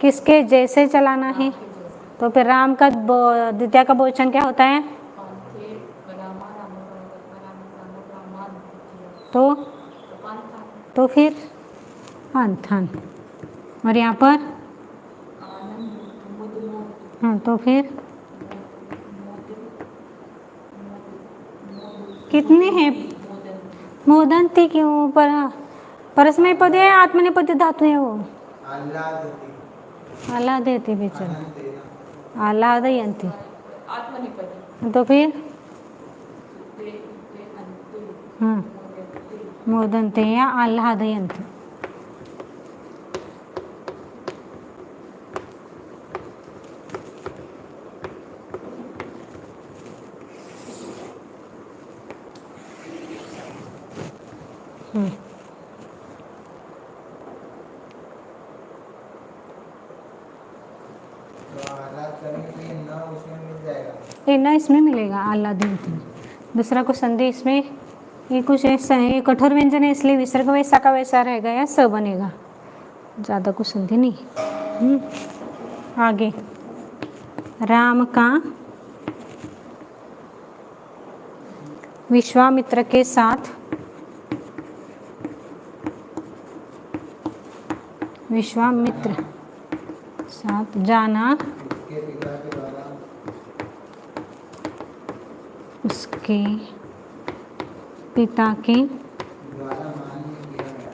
किसके जैसे चलाना है? तो फिर राम का द्वितीय का बहुवचन क्या होता है? तो फिर अंथन। और यहाँ पर हाँ, तो फिर कितने हैं? मोदंती क्यों? परस्मय पद है, आत्मनेपदी धातु है वो। आह्लादयति बेचारा, आह्लादयन्ति। तो फिर हाँ, मोदन्ते या आह्लादयन्ति। ना इसमें मिलेगा आह्लादयन्ति। दूसरा को संधि इसमें ये कुछ ऐसा है, कठोर व्यंजन है इसलिए विसर्ग वैसा का वैसा रहेगा या स बनेगा, ज़्यादा कुछ संधि नहीं। आगे राम का विश्वामित्र के साथ जाना उसके पिता के द्वारा मान्य किया गया।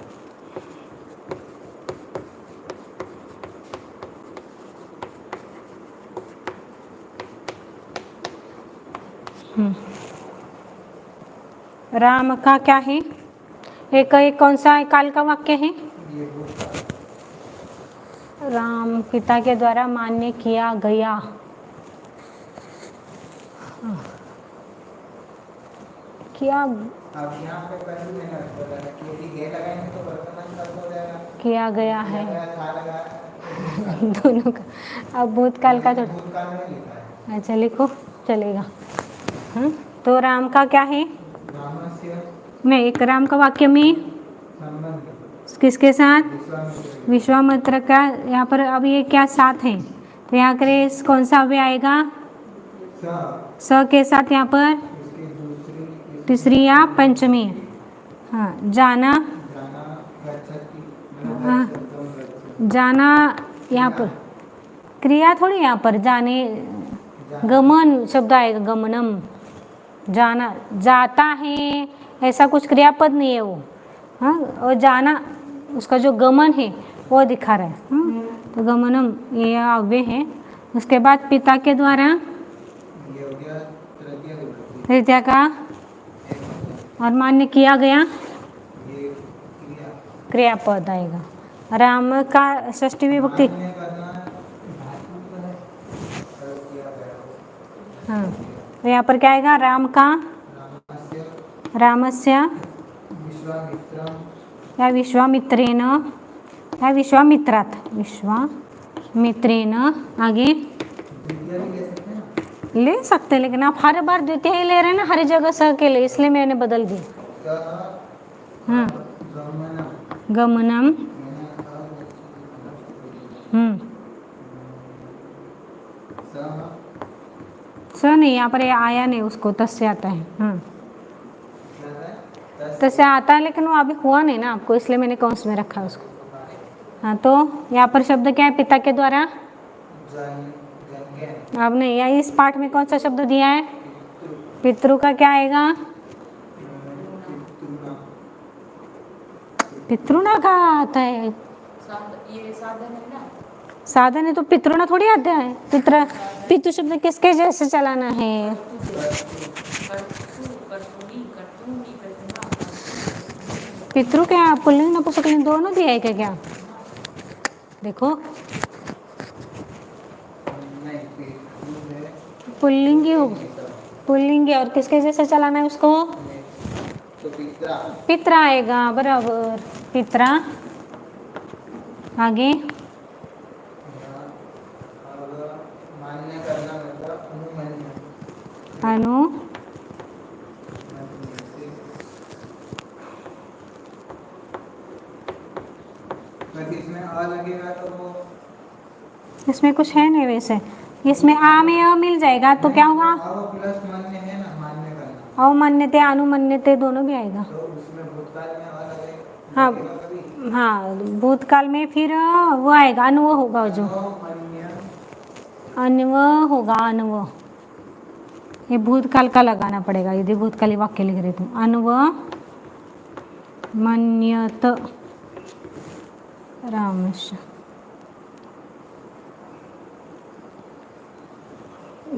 राम का क्या है? एक कौन सा काल का वाक्य है? राम पिता के द्वारा मान्य किया गया। किया किया गया है दोनों का। अब भूतकाल का अच्छा लिखो, चलेगा। हाँ, तो राम का क्या है? नहीं, एक राम का वाक्य में किसके साथ? विश्वामित्र विश्वामित्र का। यहाँ पर अब ये क्या साथ है, तो यहाँ करे कौन सा अव्यय आएगा? स स के साथ यहाँ पर इसकी दूसरी तीसरी या पंचमी। हाँ, जाना। जाना गच्छति हाँ, गच्छति जाना यहाँ पर क्रिया थोड़ी, यहाँ पर जाने गमन शब्द आएगा, गमनम। जाना जाता है, ऐसा कुछ क्रियापद नहीं है वो। हाँ, और जाना उसका जो गमन है वो दिखा रहा है। हाँ, तो गमनम ये अव्यय है। उसके बाद पिता के द्वारा ये हो गया तृतीय विभक्ति तृतीया का और मान्य किया गया ये क्रिया क्रियापद आएगा। राम का षष्ठी विभक्ति। मान्य करना धातु का है और किया गया हाँ, तो यहाँ पर क्या आएगा? राम का रामस्य रामस्य विश्वामित्रम या विश्वामित्रेण या विश्वामित्रात् विश्वामित्रेण। आगे द्वितीय भी ले सकते हैं ना ले सकते हैं, लेकिन आप हर बार द्वितीय ही ले रहे हैं ना, हर जगह स के लिए, इसलिए मैंने बदल दी। सह हाँ, गमनम गमनम। सह स नहीं, यहाँ पर ये आया नहीं, उसको तस्य आता है। हाँ, तस्य आता है, लेकिन वो अभी हुआ नहीं ना आपको, इसलिए मैंने कौंस में रखा उसको। हाँ, तो यहाँ पर शब्द क्या है? पिता के द्वारा। अब नहीं, या इस पाठ में कौन सा शब्द दिया है? पितृ का क्या आएगा? पितृणा का आता है। ये साधन है ना, साधन है तो पितृणा थोड़ी आता है। पितृ शब्द किसके जैसे चलाना है? पितृ क्या पुल्लिंग नपुंसकलिंग दोनों दिया है क्या? देखो, पुल्लिंगी हो, पुल्लिंगी, और किसके जैसे चलाना है उसको? तो पित्रा पित्रा आएगा, बराबर, पित्रा। आगे अब मान्य करना मतलब अनुमन्य अनु बस इसमें अ लगेगा तो वो इसमें कुछ है नहीं वैसे, इसमें आ में अ मिल जाएगा तो क्या होगा? अब प्लस मान्य है ना, मान्य करना अवमान्यते अनुमान्यते दोनों भी आएगा। तो उसमें भूतकाल में अ लगेगा हाँ, कभी हाँ, भूतकाल में फिर वो आएगा, अन्व होगा, जो अनुमन्य अन्व होगा, अन्व। ये भूतकाल का लगाना पड़ेगा यदि भूतकाली वाक्य लिख रहे तुम। अन्व मन्यत रामस्य।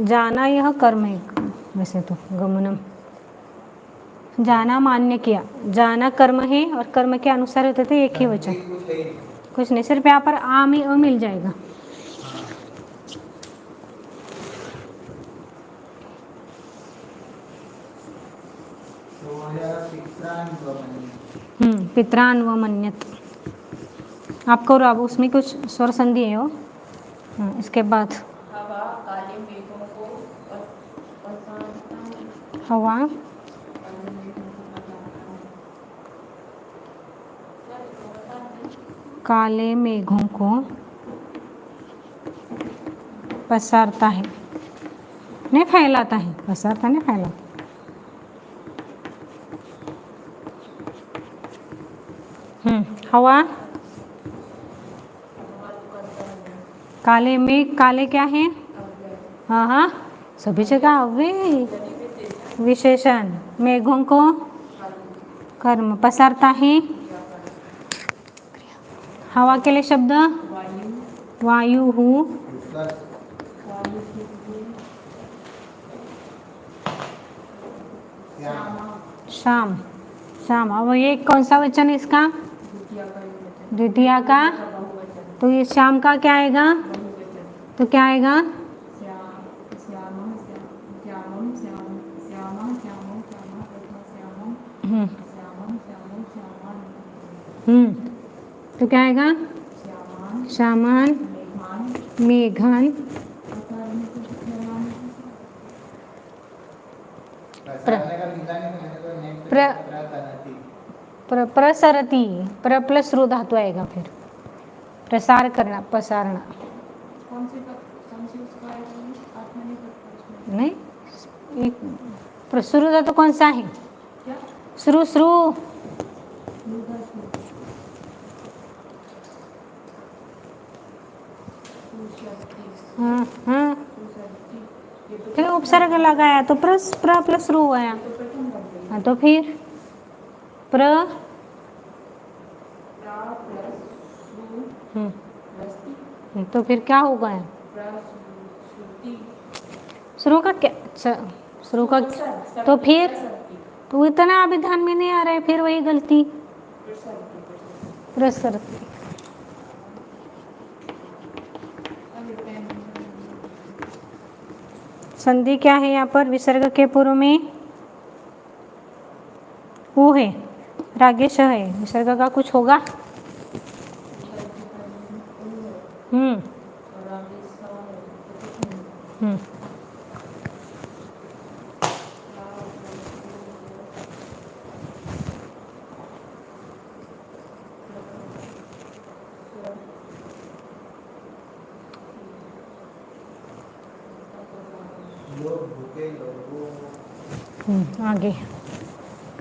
जाना यह कर्म है वैसे तो, गमनम। जाना मान्य किया, जाना कर्म है और कर्म के अनुसार होते थे एक ही वचन, कुछ है ही नहीं। कुछ नहीं, सिर्फ यहाँ पर आ में अ मिल जाएगा। तो हो जाएगा पित्रानुगमन्य पित्रान व मन्यत। आपको अब उसमें कुछ स्वर संधि है वो। इसके बाद हवा काले मेघों को पसारता है। हवा काले मेघों को पसारता है, नहीं फैलाता है, पसारता नहीं फैलाता। हवा काले मेघ, काले क्या है? हाँ हाँ, सभी जगह अव्यय विशेषण। मेघों को कर्म, पसारता है हवा के लिए शब्द वायु हूँ। शाम, शाम। अब ये कौन सा वचन है इसका? द्वितीया का। तो ये शाम का क्या आएगा? तो क्या आएगा? तो क्या आएगा? श्यामान मेघान प्रसरती, प्र प्लस रू धातु आएगा फिर, प्रसार करना, पसारना। कौन सी उसका आएगा ये? आत्मा नहीं करता उसमें। नहीं, एक शुरू धातु कौन सा है? क्या? श्रु श्रु। हाँ हाँ, फिर उपसर्ग लगाया तो प्र प्लस रू आया। हाँ तो फिर प्र तो फिर क्या होगा? शुरू का क्या? अच्छा, शुरू का तो फिर तो इतना अभी ध्यान में नहीं आ रहा है, फिर वही गलती। प्रसरती। संधि क्या है यहाँ पर? विसर्ग के पूर्व में वो है, रागेश है, विसर्ग का कुछ होगा? हम्म हम्म लोग भूखे लोगों आगे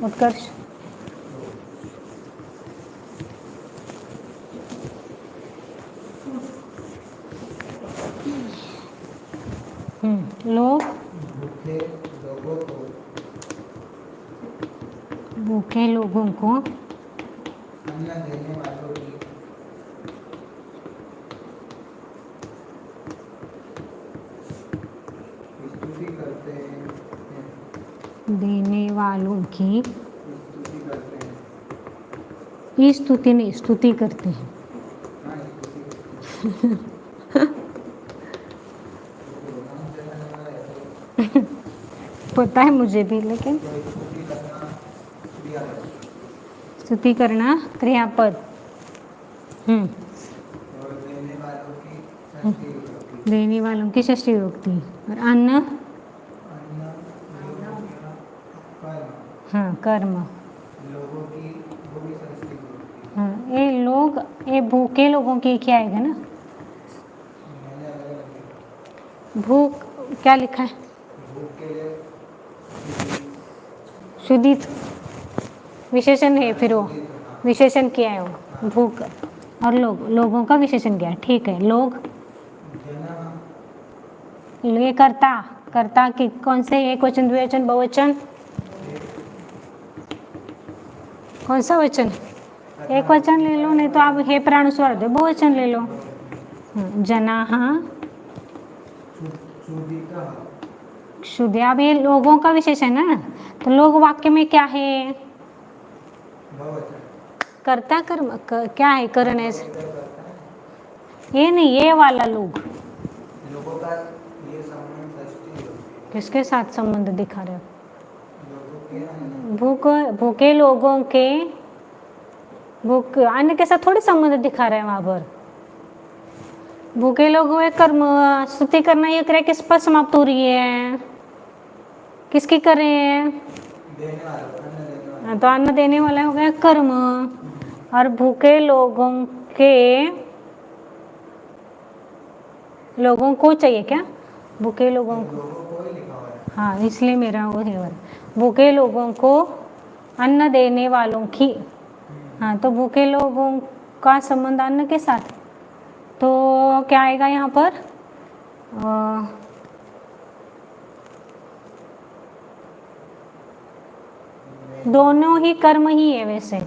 उत्कर्ष। लोग भूखे लोगों को भूखे लोगों को अन्न देने वालों की स्तुति करते हैं, देने वालों की स्तुति करते हैं। स्तुति नहीं, स्तुति करते हैं। हाँ, स्तुति करते हैं। पता है मुझे भी, लेकिन तो स्तुति करना क्रिया है स्तुति करना क्रियापद। और देने वालों की षष्ठी विभक्ति। देने वालों की षष्ठी विभक्ति। और अन्न, अन्न कर्म, हाँ कर्म। लोगों की वो भी षष्ठी विभक्ति। हाँ, ये लोग, ये भूखे लोगों की क्या आएगा ना? मैंने अलग अलग लिखा। भूख क्या लिखा है? भूख के लिए शुद्धित विशेषण है, फिर वो विशेषण किया है वो, भूख। और लोगों का विशेषण किया है, ठीक है। लोग ये कर्ता की कौन से? एक वचन, द्विवचन, बहुवचन? कौन सा वचन? एक वचन ले लो, नहीं तो आप हे प्राणुस्वार दो, बहुवचन ले लो। जनाः क्षुद्या। अब ये लोगों का विशेषण है ना, तो लोग वाक्य में क्या है? कर्ता कर्म क्या है? करने से ये नहीं, ये वाला लोग लोगों का ये संबंध षष्ठी विभक्ति। किसके साथ संबंध दिखा रहे हो? लोगों के भूखे लोगों के, भूख अन्य के साथ थोड़ी संबंध दिखा रहे हैं वहां पर। भूखे लोगों के कर्म, स्तुति करना, ये क्रिया किस पर समाप्त हो रही है? किसकी कर रहे हैं? देने वाला, अन्न देने वाला। तो अन्न देने वाला हो गया कर्म। और भूखे लोगों को चाहिए क्या? भूखे लोगों को, लोगों को ही लिखा हुआ है। हाँ इसलिए मेरा वो है। भूखे लोगों को अन्न देने वालों की, हाँ तो भूखे लोगों का संबंध अन्न के साथ, तो क्या आएगा यहाँ पर? दोनों ही कर्म ही है वैसे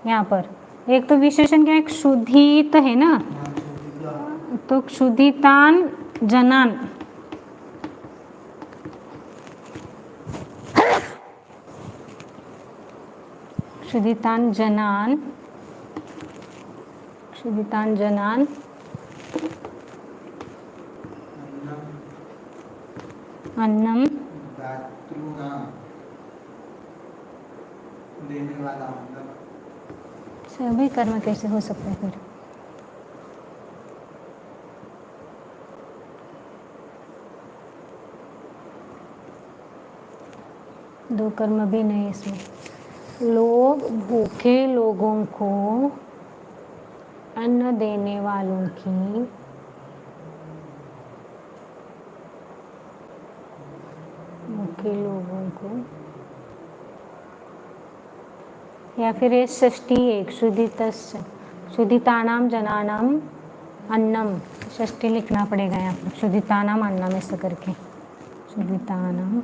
यहाँ पर। एक तो विशेषण क्या है? क्षुधित है ना, तो क्षुधितान जनान। क्षुधितान जनान, क्षुधितान जनान अन्नम दातृणाम, देने वाला मतलब। सभी कर्म कैसे हो सकते हैं फिर? दो कर्म भी नहीं इसमें। लोग भूखे लोगों को अन्न देने वालों की भूखे लोगों को, या फिर ये षष्ठी एक शुद्धितस्य शुद्धितानाम जनानाम अन्नम, षष्ठी लिखना पड़ेगा यहाँ पर, शुद्धितानाम अन्नम ऐसे करके, शुद्धितानाम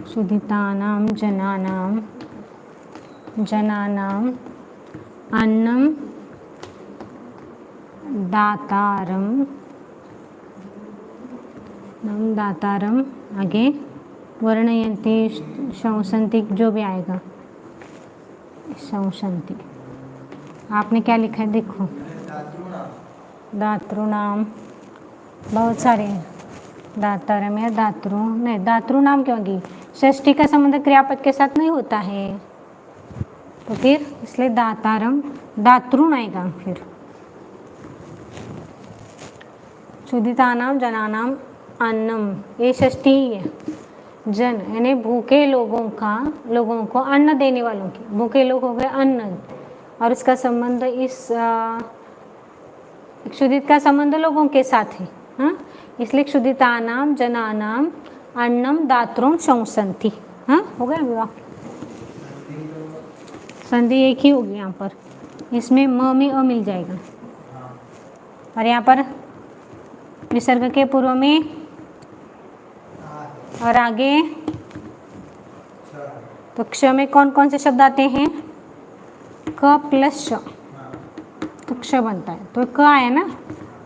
शुद्धितानाम जनानाम अन्नम दातारम आगे वर्णयन्ति शंसन्ति जो भी आएगा शंसन्ति। आपने क्या लिखा है देखो, दातृणाम बहुत सारे हैं, दातारम या दातृ नहीं, दातृनाम क्यों होगी, षष्ठी का संबंध क्रियापद के साथ नहीं होता है, तो फिर इसलिए दातारम दातृण आएगा। फिर शुद्धितानाम जनानाम अन्नम, ये षष्ठी ही है, जन यानी भूखे लोगों को अन्न देने वालों की, भूखे लोग हो गए अन्न, और इसका संबंध इस क्षुधित का संबंध लोगों के साथ है, हाँ, इसलिए क्षुधितानाम जनानाम अन्नम दातृण शंसन्ति, हाँ हो गया विवाह। संधि एक ही होगी यहाँ पर, इसमें म में अ मिल जाएगा, और यहाँ पर विसर्ग के पूर्व में और आगे, तो क्ष में कौन कौन से शब्द आते हैं, क प्लस श, तो क्ष बनता है, तो क आया ना,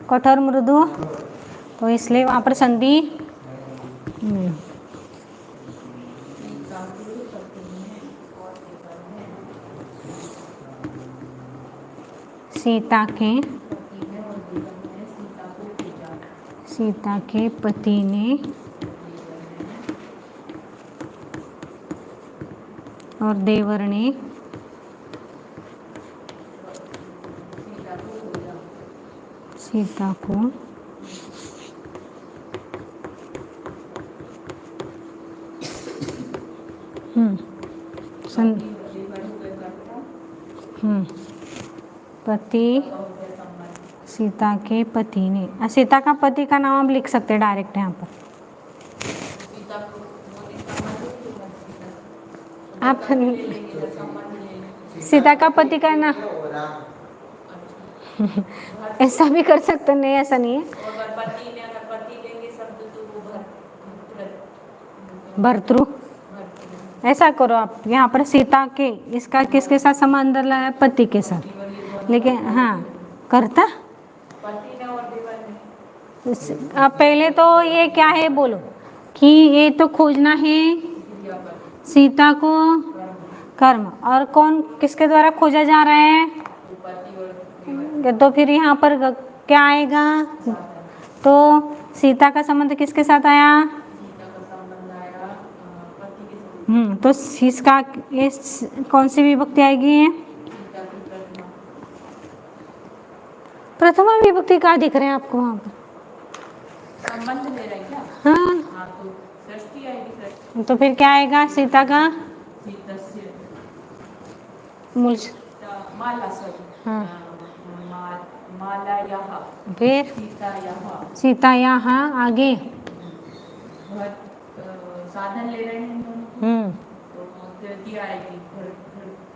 कठोर मृदु, तो इसलिए वहाँ पर संधि सीता के पति ने और देवर ने सीता को पति, सीता के पति ने, सीता का पति का नाम आप लिख सकते हैं डायरेक्ट यहाँ पर, आप सीता का पति का नाम ऐसा भी कर सकते, नहीं ऐसा नहीं है, भर्तृ, ऐसा करो आप, यहाँ पर सीता के, इसका किसके साथ संबंध है, पति के साथ, लेकिन हाँ करता, अब पहले तो ये क्या है बोलो, कि ये तो खोजना है सीता को कर्म, और कौन किसके द्वारा खोजा जा रहा है, तो फिर यहाँ पर क्या आएगा, तो सीता का संबंध किसके साथ आया, तो इसका ये कौन सी विभक्ति आएगी, प्रथमा विभक्ति का दिख रहे हैं आपको वहाँ पर, संबंध ले रहे हैं क्या, हाँ, तो षष्ठी आएगी, तो फिर क्या आएगा, सीता का मूल, माला, हाँ, माला यहाँ, फिर सीता यहाँ आगे, साधन ले रहे हैं दोनों, तो क्या आएगी,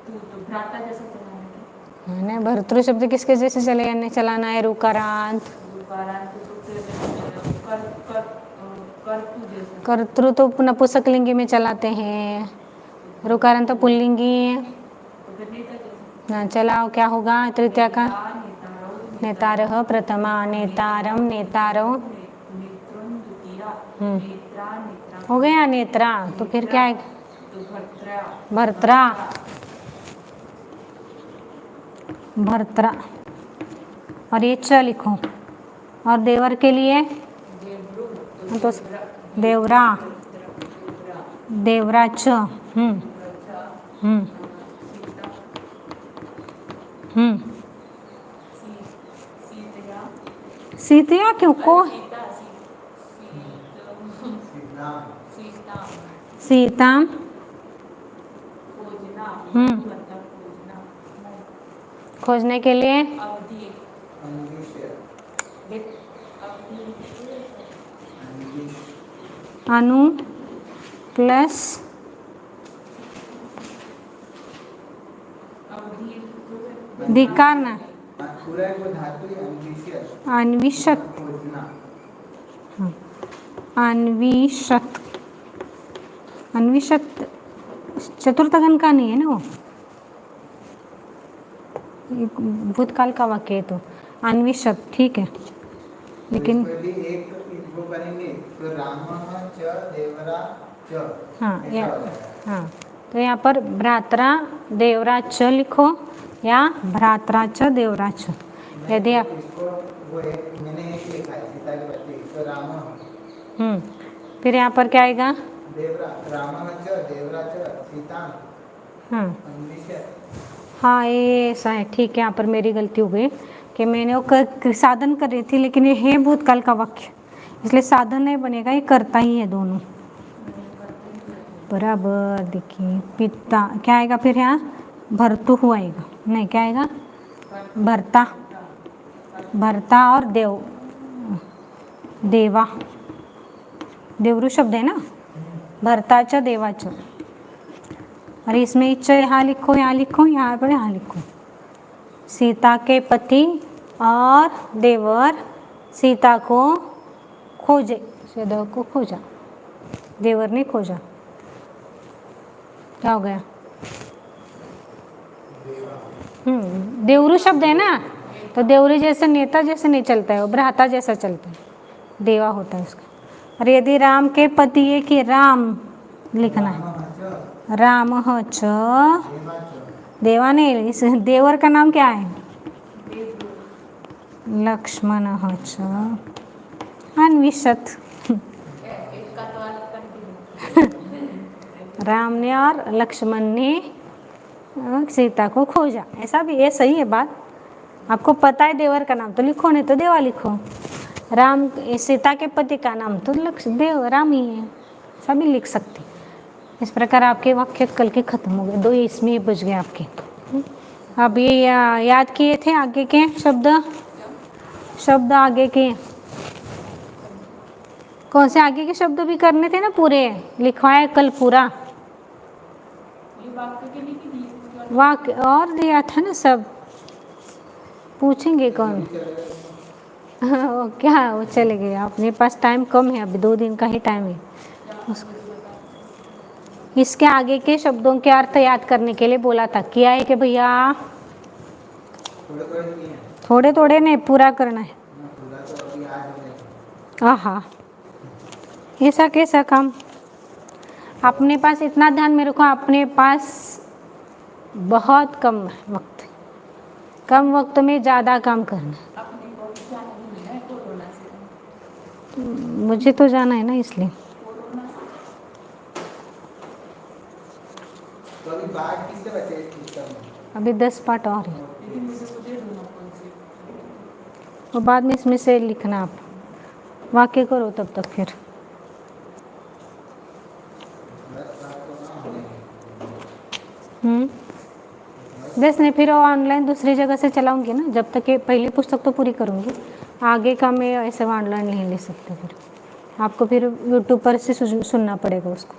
तो भ्राता जैसा चलाना है, भर्तृ शब्द किसके जैसे चलेगा, चलाना है, रुकारांत, कर्तृ तो नपुंसकलिंगी में चलाते हैं, रुकारांत तो पुल्लिंगी, ना चलाओ क्या होगा, तृतीया का नेतारः प्रथमा, नेतारम नेतारो, हो गया नेत्रा, तो फिर क्या है, भर्त्रा, भर्त्रा, और ये च लिखो, और देवर के लिए तो देवरा, देवरा च, सीतिया क्यों को, सीता, मतलब खोजना, खोजने के लिए अवधि, अन्विष्य, अवधि, अन्विष, अनु प्लस अवधि, धिकार ना पूरा एक वो धातु है अन्विष्य, अन्विषत खोजना, हाँ, अन्विषत अन्विषत चतुर्थगण का नहीं है ना वो, एक भूतकाल का वाक्य है तो अन्विषत ठीक है, लेकिन तो इसके लिए एक वो करेंगे तो रामः च देवरा च, हाँ ऐसा या हो जाएगा। हाँ तो यहाँ पर भ्रात्रा देवरा च लिखो या भ्रात्रा च देवरा च, यदि आप इसको वो एक मैंने एक लिखा है सीता के बच्चे तो राम फिर यहाँ पर क्या आएगा, देवरा रामः च देवरा च सीता हाँ अन्विष्य। हाँ ये ऐसा है ठीक है, यहाँ पर मेरी गलती हो गई कि मैंने वो साधन कर रही थी, लेकिन ये है भूतकाल का वाक्य, इसलिए साधन नहीं बनेगा, ये करता ही है दोनों बराबर। देखिए पिता क्या आएगा फिर यहाँ, भरतु हुआ आएगा, नहीं क्या आएगा, भरता, भरता और देवा, देवरु शब्द है ना, भरताचा देवाचा, और इसमें इच्छ यहाँ लिखो, यहाँ लिखो, यहाँ पर यहाँ लिखो, सीता के पति और देवर सीता को खोजे, सीता को खोजा, देवर ने खोजा, क्या हो गया, देवरु शब्द है ना, तो देवरु जैसे नेता जैसे नहीं चलता है, वो भ्राता जैसा चलता है, देवा होता है उसका। और यदि राम के पति है कि राम लिखना है, राम च देवा नहीं, इस देवर का नाम क्या है, लक्ष्मण च अन्विषत, राम ने और लक्ष्मण ने सीता को खोजा, ऐसा भी ये सही है बात, आपको पता है देवर का नाम तो लिखो, नहीं तो देवा लिखो, राम सीता के पति का नाम तो देव राम ही है, ऐसा भी लिख सकते। इस प्रकार आपके वाक्य कल के खत्म हो गए, दो इसमें ही बच गए आपके। अब ये याद किए थे आगे के शब्द आगे के कौन से आगे के शब्द भी करने थे ना, पूरे लिखवाए कल पूरा ये वाक्य के लिए कि नहीं? वाक्य और दिया था ना सब, पूछेंगे कौन वो क्या वो चले गए, अपने पास टाइम कम है, अभी 2 दिन का ही टाइम है उसको। इसके आगे के शब्दों के अर्थ याद करने के लिए बोला था, किया है कि भैया थोड़े थोड़े नहीं पूरा करना है। आहा ऐसा कैसा काम, अपने पास इतना ध्यान में रखो, अपने पास बहुत कम वक्त, कम वक्त में ज़्यादा काम करना। अपने को जाना भी है कोरोना से, मुझे तो जाना है ना, इसलिए कोरोना से तो अभी बात किससे बचे इस पुस्तक में? अभी 10 पार्ट और है, लेकिन मुझे तो दे दो ना कौन सी। और बाद में इसमें से लिखना, आप वाक्य करो तब तक फिर। बस नहीं, फिर ऑनलाइन दूसरी जगह से चलाऊंगी ना, जब तक ये पहली पुस्तक तो पूरी करूंगी, आगे का मैं ऐसे ऑनलाइन नहीं ले सकते, फिर आपको फिर यूट्यूब पर से सुनना पड़ेगा उसको।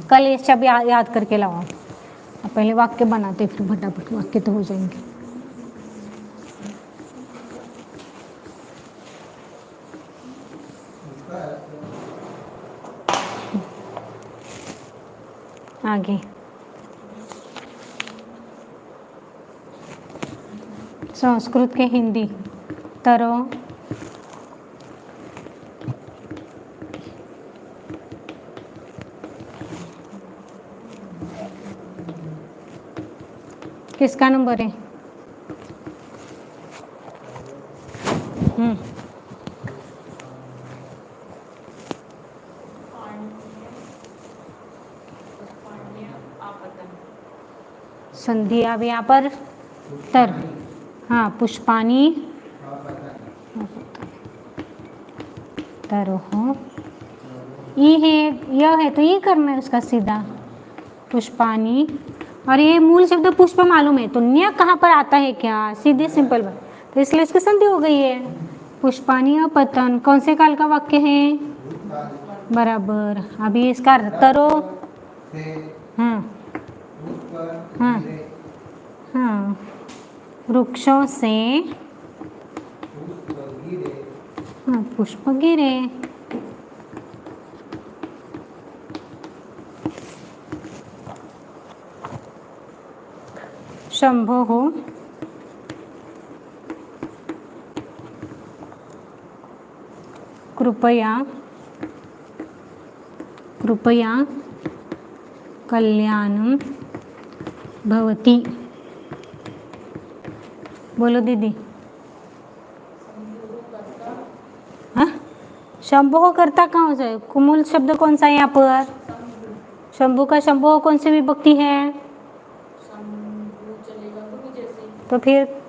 कल ये सब याद करके लाओ, अब पहले वाक्य बनाते फिर फटाफट वाक्य तो हो जाएंगे। आगे संस्कृत के हिंदी तरो किसका नंबर है? पुष्पाण्य आपतन। संधि अब यहाँ पर तर, हाँ पुष्पानी तरोह, ई है, यह है तो ये करना है उसका सीधा, पुष्पानी। और ये मूल शब्द पुष्प मालूम है तो न्य कहाँ पर आता है क्या? सीधे सिंपल बात, तो इसलिए इसकी संधि हो गई है। पुष्पानी अपतन कौन से काल का वाक्य है? बराबर। अभी इसका तरो, हाँ हाँ हाँ, वृक्षों से हाँ पुष्प गिरे। शंभो हो कृपया कृपया कल्याणं भवति। बोलो दीदी। हाँ, शंभो करता कहाँ से? मूल शब्द कौन सा है यहाँ पर? शंभु का शंभो कौन सी विभक्ति है? चलेगा गुरु जैसे। तो फिर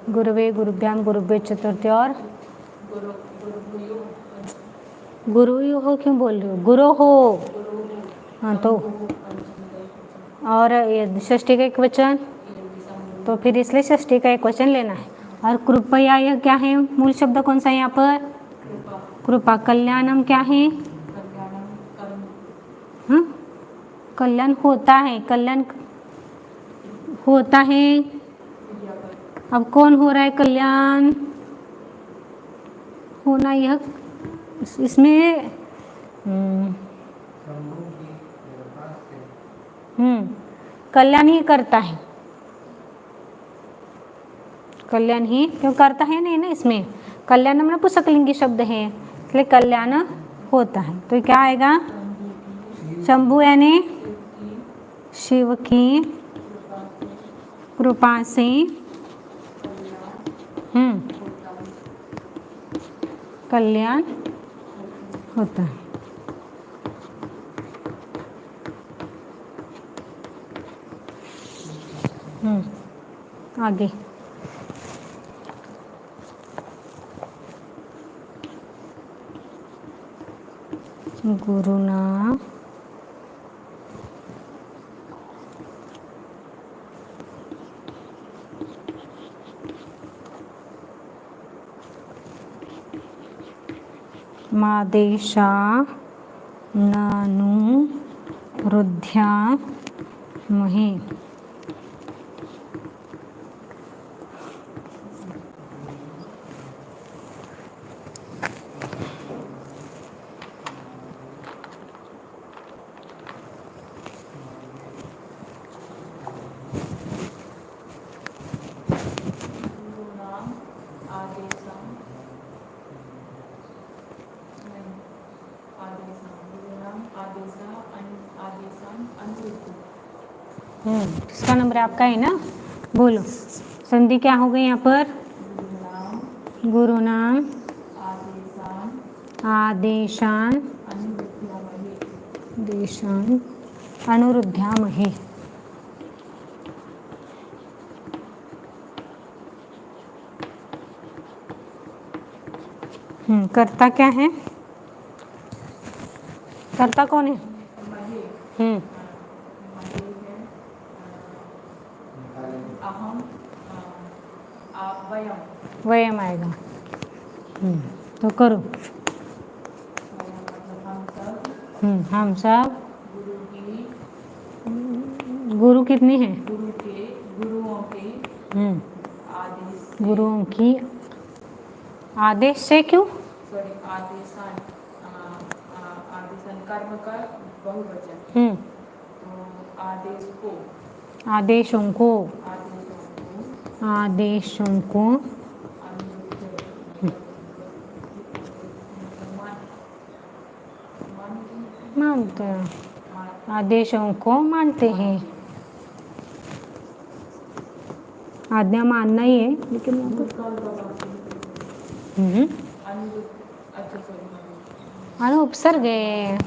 गुरुवे गुरुभ्याम गुरुभ्यो चतुर्थी और गुरु गुरु गुरु हो क्यों बोल रही हो? गुरु हो, हाँ तो और ये षष्ठी का एक वचन, तो फिर इसलिए षष्ठी का एक वचन लेना है। और कृपया यह क्या है? मूल शब्द कौन सा है यहाँ पर? कृपा। कल्याणम क्या है? हाँ, कल्याण होता है, कल्याण होता है। अब कौन हो रहा है कल्याण? होना यह इसमें कल्याण ही करता है, कल्याण ही क्यों करता है? नहीं ना, इसमें कल्याण में पुंसकलिंगी शब्द है इसलिए कल्याण होता है। तो क्या आएगा? शंभु यानी शिव की कृपा से कल्याण होता है। आगे गुरुना मादेशा नानुरुध्यामहे। इसका नंबर आपका है ना? बोलो संधि क्या हो गई यहाँ पर? गुरु नाम आदेशान देशान अनुरुध्यामहे। कर्ता क्या है? कर्ता कौन है? वयम आएगा। तो करो। हम सब गुरु कितनी है? गुरुओं के आदेश, गुरुओं की आदेश से क्यों? सॉरी आदेशान, आदेशान कर्म का बहुवचन, तो आदेश को, आदेशों को, आदेशों को मानते हैं, आदेशों को मानते हैं। आज्ञा मानना ही है, लेकिन यहाँ पर अच्छा सॉरी अनु उपसर्ग है।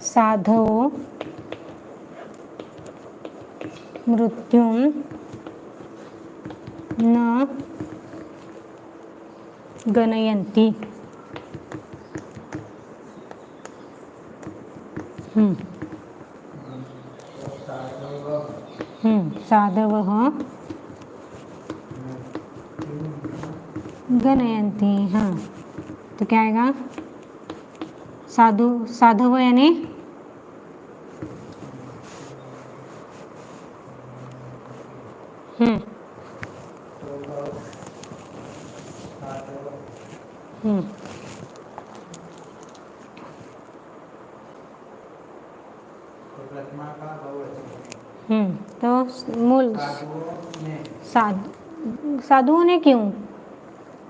साधवो मृत्युं न गणयन्ति। साधवः गणयन्ति। हाँ, तो क्या आएगा? साधव यानी प्रतिमा का बहुवचन। तो मूल साधुओं ने क्यों,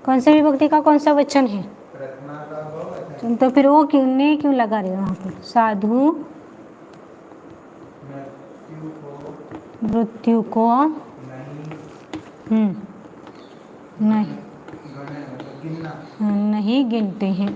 कौन से विभक्ति का कौन सा वचन है? प्रतिमा का बहुवचन। तो फिर वो क्यों ने क्यों लगा रहे हो वहाँ पर? साधु मृत्यु को नहीं गिनते हैं।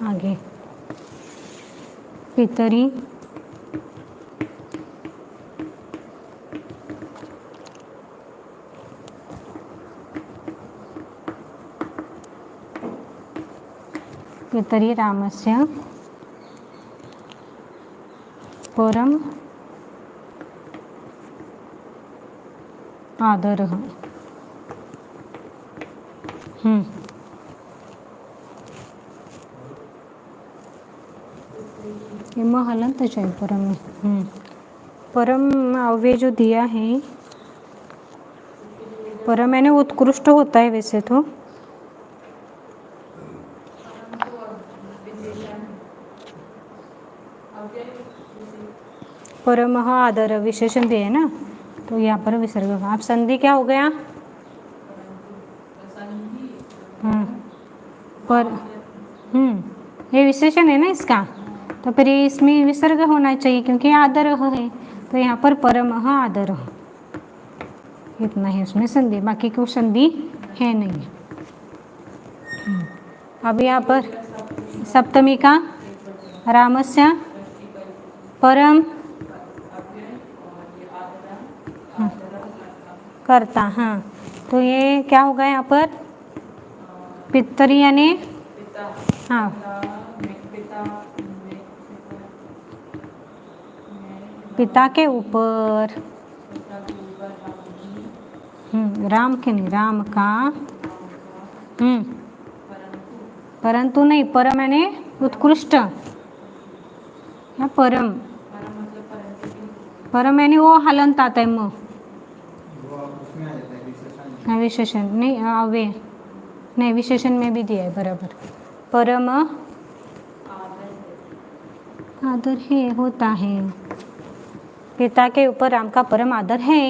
आगे पितरी पितरी रामस्य परम आदरः। हलंत है परम में। परम अव्यय जो दिया है, परम मैंने उत्कृष्ट होता है वैसे तो, परम आदर विशेषण दिया है ना, तो यहाँ पर विसर्ग होगा। आप संधि क्या हो गया? पर ये विशेषण है ना इसका, तो फिर इसमें विसर्ग होना चाहिए क्योंकि आदर है, तो यहाँ पर परम आदर इतना है उसमें संधि, बाकी कोई संधि है नहीं। अब यहाँ पर सप्तमी का रामस्य परम करता। हाँ, तो ये क्या होगा यहाँ पर? पितरी यानी हाँ पिता के ऊपर, राम के नहीं, राम का परंतु नहीं, परम यानी उत्कृष्ट या परम, परम यानी वो हलंत आता है म, हाँ विशेषण नहीं, अवे नहीं, विशेषण में भी दिया है बराबर। परम आदर है, होता है, पिता के ऊपर राम का परम आदर है।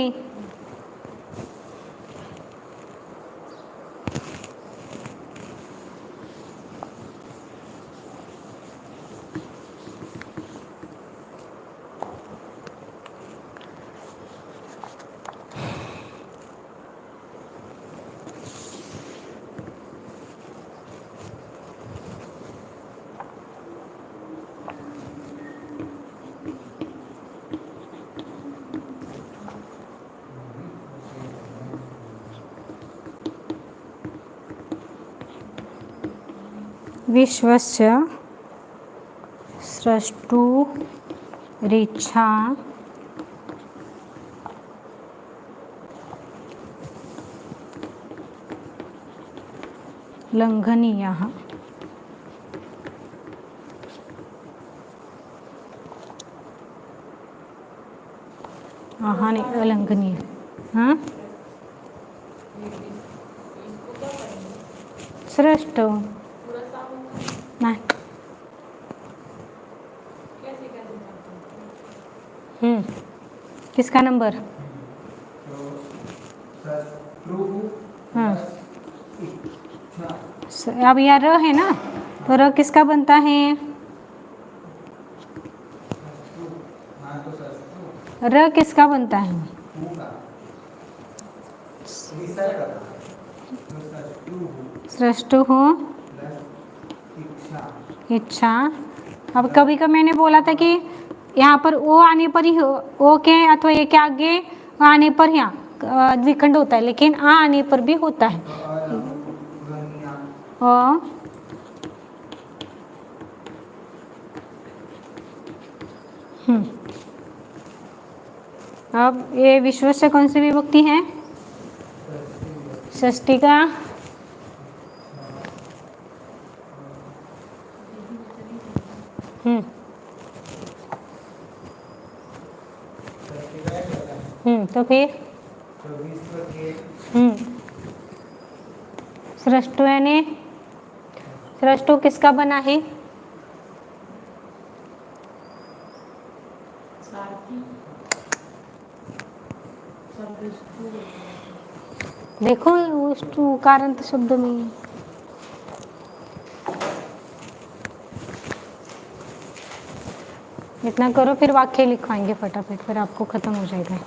विश्वस्य सृष्टुरिच्छा लंघनीयः। हाँ नहीं अलंघनीय। हाँ इसको क्या करेंगे? श्रेष्ठ पूरा साबुन नहीं। कैसे कैसे करते हैं? किसका नंबर? तो शत्रु हाँ। इच्छा अब यहाँ र है ना, तो र किसका बनता है? शत्रु, हाँ तो शत्रु र किसका बनता है? हूँ का विसर्ग का। तो शत्रु सृष्टु हो प्लस इच्छा। इच्छा। अब कभी कभी मैंने बोला था कि यहाँ पर ओ आने पर ही ओ के अथवा ए के आगे आने पर यहाँ द्विखंड होता है, लेकिन आ आने पर भी होता है। तो अलंघनीय और अब ये विश्व से कौन सी विभक्ति है? षष्ठी का तो फिर तो विश्व के सृष्टु यानी सृष्टु किसका बना है? सारथी शब्द देखो उस कारण शब्द में इतना करो, फिर वाक्य लिखवाएंगे फटाफट, फिर आपको खत्म हो जाएगा।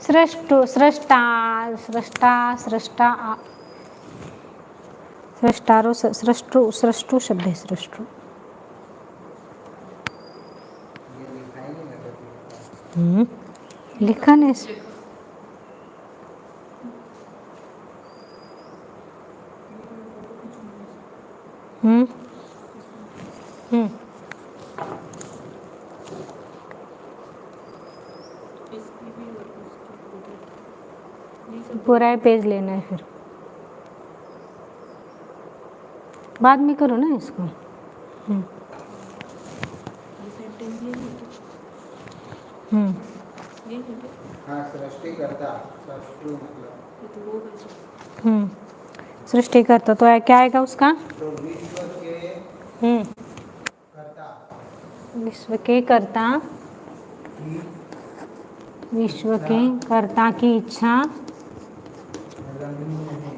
सृष्टु सृष्टा सृष्टा सृष्टा सृष्टारो सृष्टु सृष्टु शब्द है सृष्टु। ये लिखा ही नहीं लगा। लिखा नहीं। इसकी भी और उसकी भी। ये सब पूरा पेज लेना है, फिर बाद में करो ना इसको। ये सेंटेंस ये है क्या? ये है क्या? हाँ सृष्टिकर्ता सृष्टु मतलब ये तो वो है। सृष्टि करता तो क्या आएगा उसका? तो विश्व के कर्ता विश्व के कर्ता, की विश्व के कर्ता की इच्छा उल्लंघनीय है।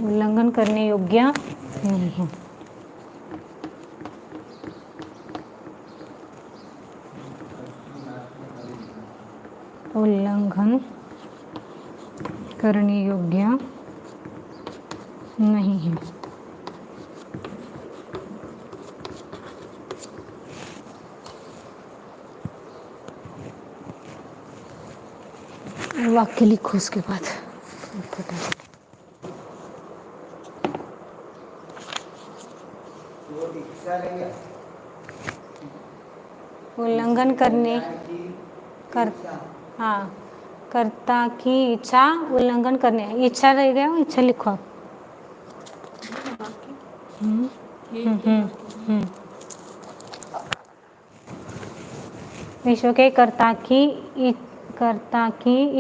उल्लंघन करने योग्य नहीं है। उल्लंघन करने योग्य नहीं है। वाक्य लिखो उसके बाद। वो इच्छा रहेगा उल्लंघन करने कर हाँ कर्ता की इच्छा उल्लंघन करने, इच्छा रह गया, इच्छा लिखो आप। विश्व के कर्ता की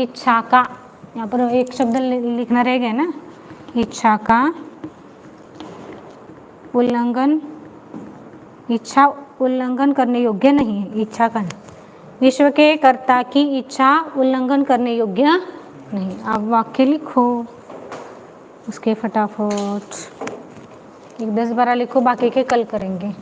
इच्छा का, यहाँ पर एक शब्द लिखना रह गया ना, इच्छा का उल्लंघन, इच्छा उल्लंघन करने योग्य नहीं है, इच्छा का नहीं। विश्व के कर्ता की इच्छा उल्लंघन करने योग्य नहीं। आप वाक्य लिखो उसके फटाफट, 10-12 लिखो, बाकी के कल करेंगे।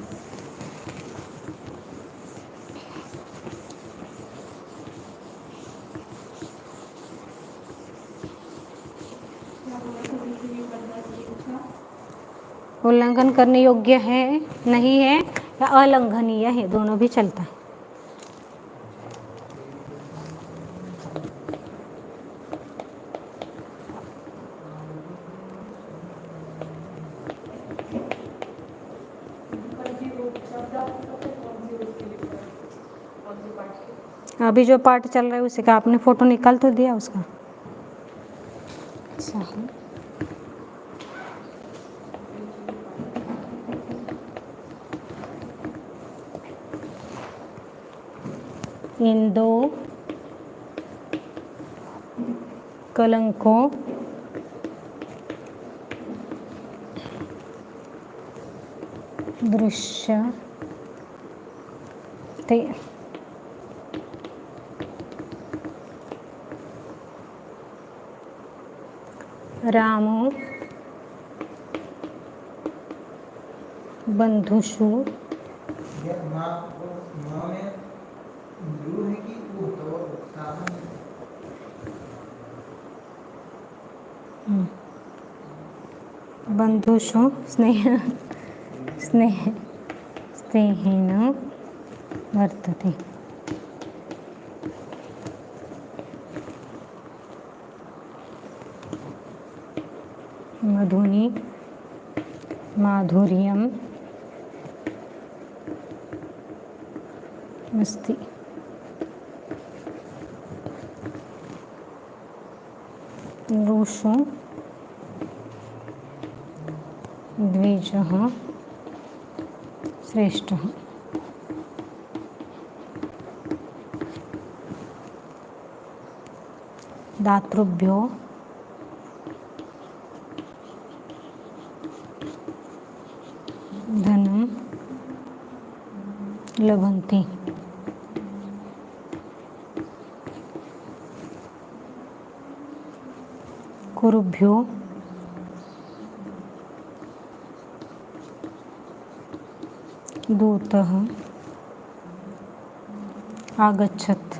उल्लंघन करने योग्य है, नहीं है, या अलंघनीय है, दोनों भी चलता है। कौन से पार्ट के? अभी जो पार्ट चल रहा है उसी का आपने फोटो निकाल तो दिया उसका। अच्छा इन दो कलंकों दृश्य थे। रामो बंधुषु ये माँ माँ में ध्रुव है कि वो तो सामने बंधुषु स्नेह स्नेह स्नेहेन वर्तते। मधुनि माधुर्यम् अस्ति। रुषु द्विजः श्रेष्ठः। दातृभ्यो धनं लभन्ते। कुरुभ्यो दूतः आगच्छत्।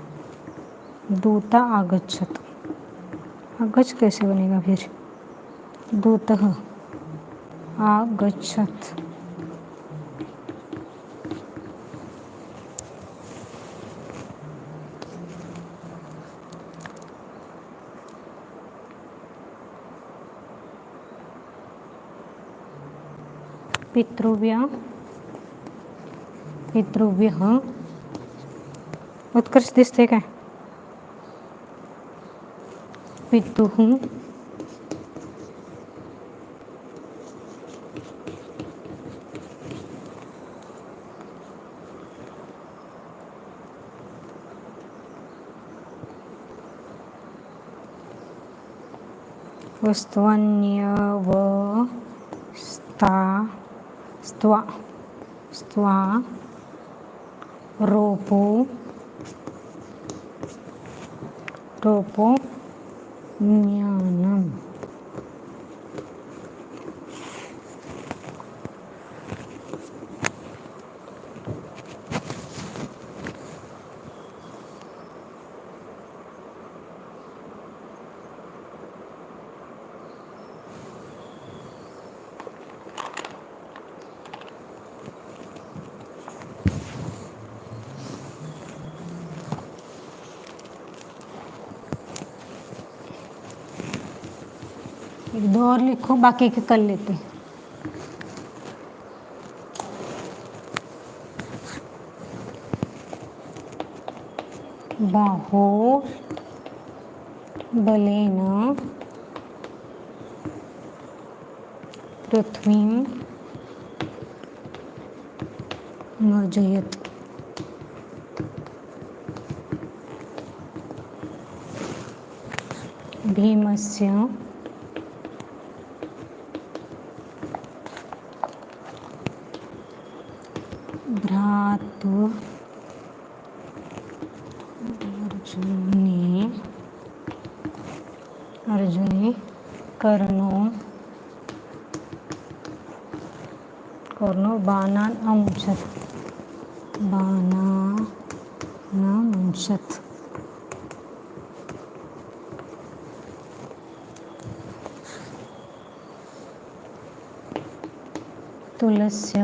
दूता आगच्छत्, आगच्छ कैसे बनेगा फिर? दूतः आगच्छत्। पितृव्य पितृव्यः उत्कर्ष दिसते काय? पितुः स्त्वा रोपो ज्ञानम्। एक दो और लिखो, बाकी के कर लेते हैं। बाहो बलेन पृथ्वीं मर्जयत्। भीमस्य भ्रातुः अर्जुने कर्णो बाणान् अमुञ्चत्। तुलस्य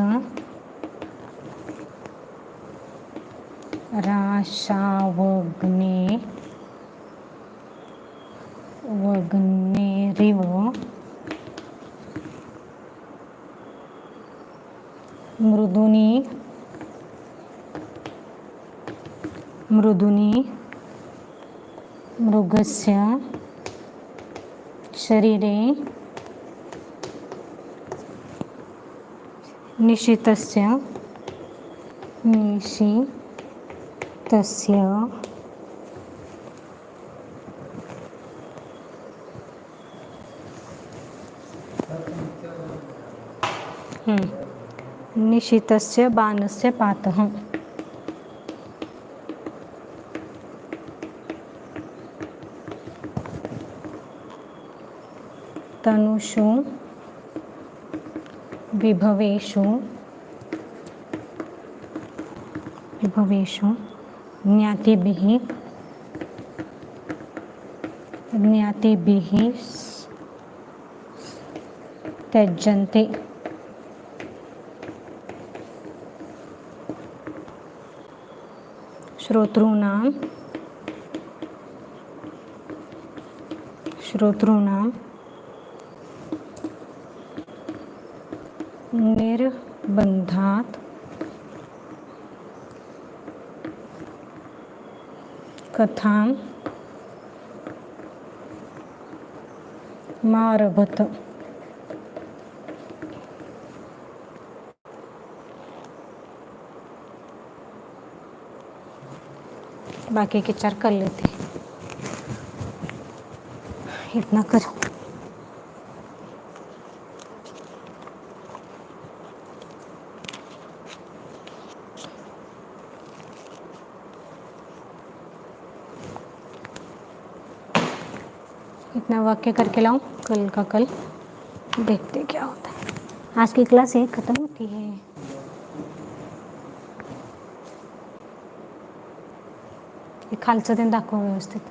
वग्नेरिव मृदुनि मृदुनी मृगस्य शरीरे निशितस्य निशितस्य बाणस्य पातः तनुषु विभवेषु ज्ञातिभिः त्यज्यन्ते। श्रोतॄणां निर्बन्धात् कथां मारभत। बाकी के 4 कर लेते, इतना करो। इतना वाक्य करके लाऊं, कल का कल देखते क्या होता है। आज की क्लास 1 खत्म होती है। खालचं ते दाखव व्यवस्थित।